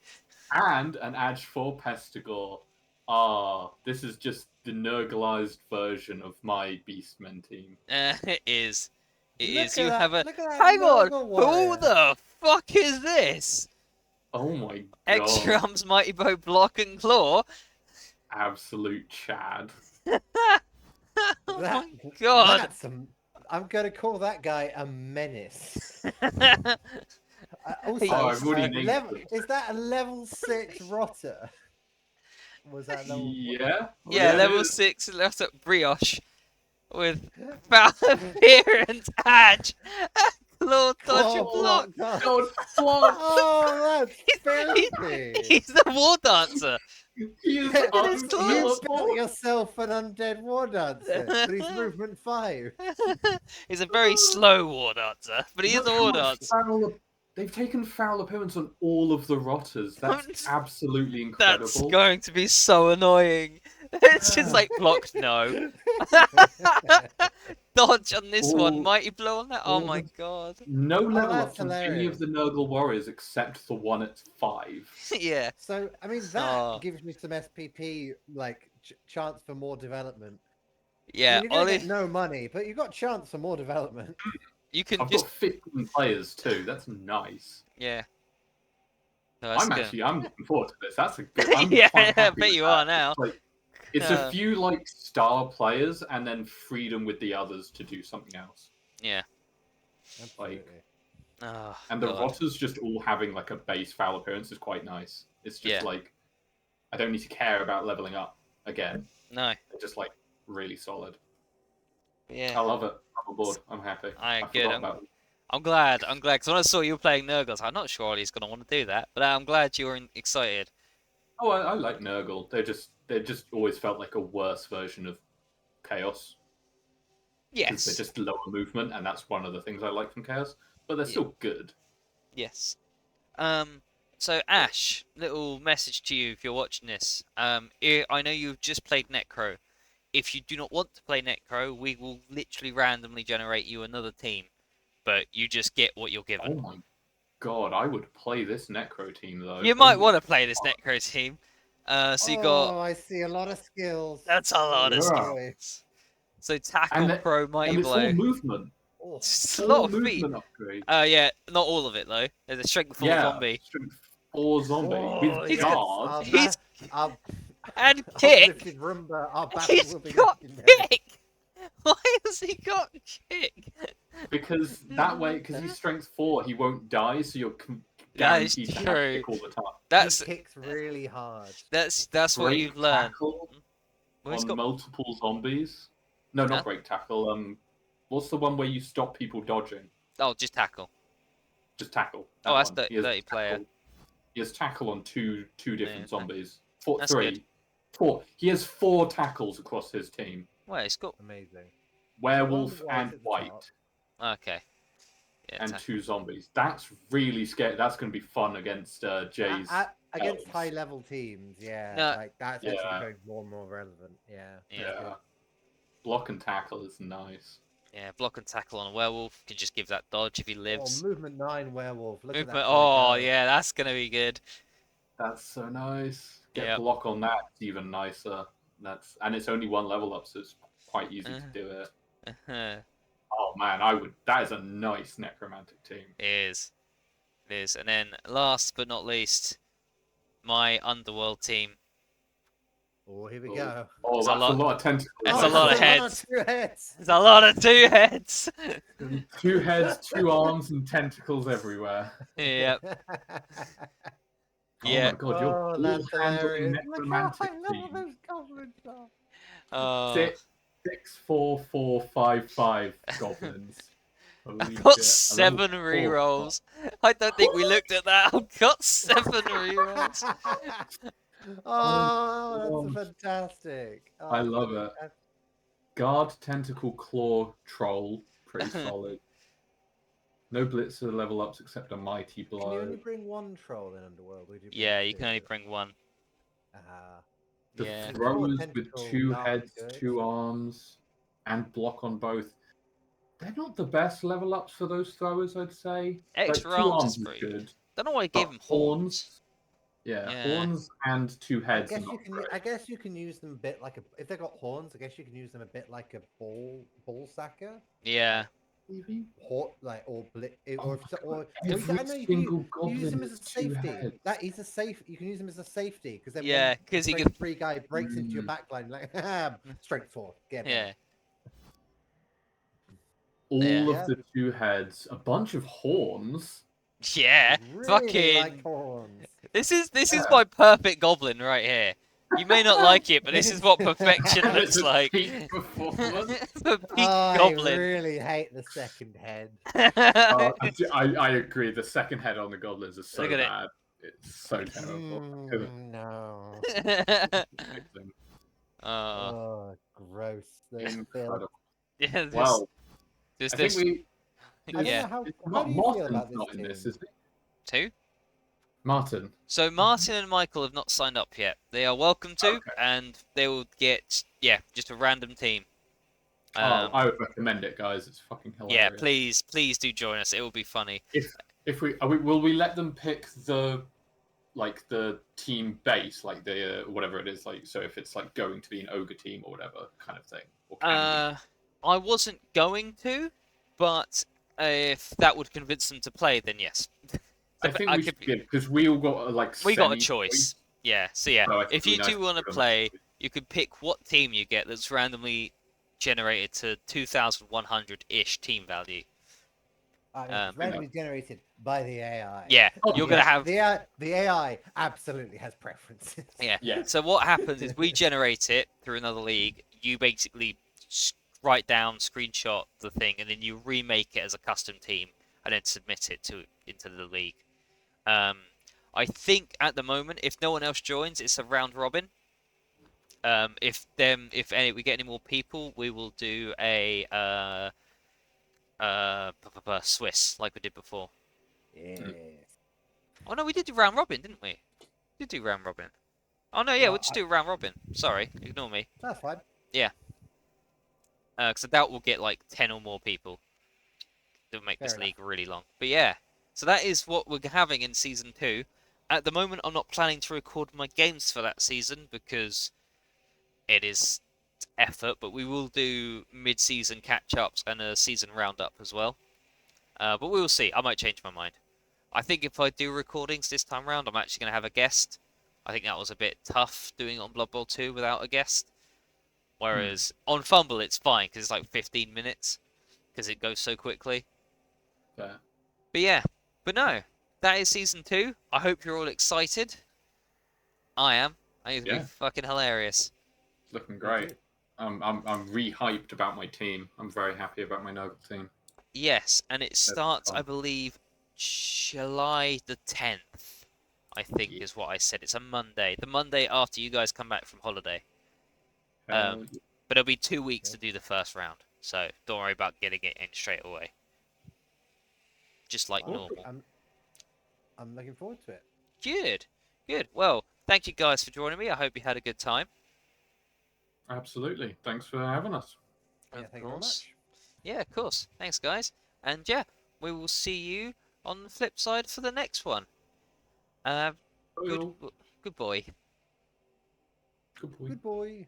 And an Edge 4 Pestigore. Ah, this is just the Nurgleized version of my Beastmen team. It is. It Look is. at You that- have a. look at that Hang on. Nurgle Who warrior. the fuck is this? Oh my god. Extra Arms Mighty Bow Block and Claw. Absolute Chad. Oh That- my god. That's some. I'm gonna call that guy a menace. Oh, Also, I've already named level them. is that a level 6 rotter? Was that level? Yeah. Yeah, it level is. 6 left up brioche with foul appearance, edge, claw, dodge, and Claw Oh, block. block dodge. God, block. Oh, that's He's, filthy. he's the war dancer. He is Look at his You claws. built unkillable. yourself an undead war dancer, but he's movement 5. He's a very slow war dancer, but he is Look a how war much dancer. foul. They've taken foul appearance on all of the rotters. That's absolutely That's incredible. going to be so annoying. It's just like block, no. Dodge on this one, All- mighty blow on that. Oh all my the- god. No level that's ups on any hilarious. of the Nurgle warriors except the one at 5. Yeah. So, I mean, that Oh. gives me some SPP, like, chance for more development. I Yeah, mean, you're going to Ollie, get no money, but you've got chance for more development. you can I've just got 15 players too. That's nice. yeah. No, that's good. I'm looking forward to this. That's a good. I'm Yeah, quite I happy bet with you that. are now. It's Uh. a few like star players and then freedom with the others to do something else. Yeah. Absolutely. Oh, And the God. rotters just all having like a base foul appearance is quite nice. It's just Yeah. like I don't need to care about leveling up again. No. They're just like really solid. I Yeah. love it. I'm aboard. I'm happy. I forgot good. about it. I'm glad. I'm glad because when I saw you playing Nurgles, I'm not sure Ollie's gonna want to do that, but I'm glad you're excited. Oh, I like Nurgle. They just always felt like a worse version of Chaos. Because they're Yes. just lower movement, and that's one of the things I like from Chaos. But they're Yeah. still good. Yes. So Ash, little message to you if you're watching this. I know you've just played Necro. If you do not want to play Necro, we will literally randomly generate you another team, but you just get what you're Oh given. my god, I would play this Necro team though. You might Holy want to play this fuck. Necro team. So you Oh, got I see a lot of skills. that's a lot of Yeah. skills. So tackle, And pro, mighty And it's blow. all movement. Oh, It's a All lot of feet. movement upgrade. Yeah, not all of it though. There's a strength 4 Yeah, zombie. strength 4 zombie oh, with He's yes. got- guard. He's- Our And kick. uplifted Roomba, our battle He's will be got legendary. kick. Why has he got kick? Because that way, because he's strength 4, he won't die, so you're That is guaranteed to have true. kick all the time. That's He kicks really hard. that's what Break you've learned. tackle Well, he's on got multiple zombies. No, not Huh? break tackle. What's the one where you stop people dodging? just tackle. Just tackle. Oh, that's one. He has 30 player. tackle- He has tackle on two different Yeah. zombies. That's Three. good. 4. He has 4 tackles across his team. Well, he's got Amazing. Werewolf One white and at the white. top. okay. Yeah, And tackle. 2 zombies. That's really scary. That's going to be fun against Jay's. Against elves. high level teams, yeah. No. Like that's Yeah. actually going more and more relevant. Yeah. Yeah. Yeah. Block and tackle is nice. Yeah, block and tackle on a werewolf. Can just give that dodge if he Oh, lives. movement 9 werewolf. Look Movement. at that. Oh, guy go. yeah, that's gonna be good. That's so nice. Get Yep. block on that. It's even nicer. And it's only 1 level up, so it's quite easy to do it. It Oh man, that is a nice necromantic team. is. It is. And then last but not least, my underworld team. Oh, here we Oh. go. Oh, It's that's a lot- a lot of tentacles. That's Oh, a lot of it's heads. 2 heads. There's a lot of 2 heads. 2 heads, 2 arms, and tentacles everywhere. Yep. Oh Yeah. my god, you're Oh, all that's handling hilarious. Look how necromantic high level team. those goblins are. Oh, 6, 4, 4, 5, 5 goblins. Holy I've got shit. 7 4. rerolls. I don't think we looked at that. I've got 7 rerolls. Oh, God. that's fantastic. Oh, I love it. Guard, tentacle, claw, troll. Pretty solid. No blitzer level ups except a mighty Can you only blow. bring 1 troll in Underworld? Or do you bring Yeah, you can 2? only bring 1. Ah. The Yeah. throwers Tentacle, with 2 that'll be heads, good. 2 arms, and block on both. They're not the best level ups for those throwers, I'd say. Extra like, 2 arms arms is pretty good. Don't know why I but gave him horns. Yeah, Yeah. horns and 2 I heads. guess are not you can. great. I guess you can use them a bit like a. If they got horns, I guess you can use them a bit like a ball sacker. Yeah. Maybe? Or like or blit Oh or my if, or God, I know every you single can use goblin him as a has 2 safety. heads. That he's a safe. You can use him as a safety because then Yeah, one 'cause he strength can- 3 guy breaks into your Mm. backline like strength 4. Get him. Yeah. all Yeah. of the 2 heads, a bunch of horns. Yeah, Really fucking. like horns. This is Yeah. my perfect goblin right here. You may not like it, but this is what perfection And looks it's a like. peak performance. The peak I goblin. really hate the second head. I agree. The second head on the goblins is so Look at it. bad. It's so terrible. No. Oh, Oh, gross. There's Phil. Incredible. yeah, Well, just I think this. we. I don't Yeah, know how do you feel Martin's about this not in team? this, is he? two. Martin. So Martin and Michael have not signed up yet. They are welcome to, Okay. and they will get just a random team. I would recommend it, guys. It's fucking Yeah, hilarious. please do join us. It will be funny. If will we let them pick the team base, like the whatever it is, like, so if it's like going to be an ogre team or whatever kind of thing, or can I wasn't going to, but if that would convince them to play, then yes. I think we should give, because we all got We got a semi choice. Yeah, so yeah, So I think if you it'd be nice do want to give them a play, choice. you could pick what team you get that's randomly generated to 2,100-ish team value. It's randomly generated by the AI. Yeah, Oh, you're yeah. gonna have. The AI absolutely has preferences. Yeah. Yeah. So what happens is we generate it through another league. You basically write down, screenshot the thing, and then you remake it as a custom team, and then submit it into the league. I think at the moment, if no one else joins, it's a round robin. If we get any more people, we will do a Swiss like we did before. Yes. Oh no, we did do round robin, didn't we? We did do round robin. Oh no, yeah, Well, we'll just do round robin. Sorry, ignore me. That's fine. Because I doubt we'll get like 10 or more people. It'll make this Fair league really long. But yeah, so that is what we're having in season 2. At the moment, I'm not planning to record my games for that season because it is effort, but we will do mid-season catch-ups and a season roundup as well. But we will see. I might change my mind. I think if I do recordings this time round, I'm actually going to have a guest. I think that was a bit tough doing it on Blood Bowl 2 without a guest. Whereas on Fumble, it's fine because it's like 15 minutes because it goes so quickly. Fair. But yeah, but no, that is season 2. I hope you're all excited. I am. I think it'll be fucking hilarious. It's looking great. I'm re-hyped about my team. I'm very happy about my Nugget team. Yes, and it starts, fun. I believe, July the 10th. I think is what I said. It's a Monday. The Monday after you guys come back from holiday. But it'll be 2 weeks to do the first round, so don't worry about getting it in straight away. Just like normal. I'm looking forward to it. Good. Well, thank you guys for joining me. I hope you had a good time. Absolutely. Thanks for having us. Yeah, thank you very much. Yeah, of course. Thanks, guys. And yeah, we will see you on the flip side for the next one. Good boy. Good boy. Good boy.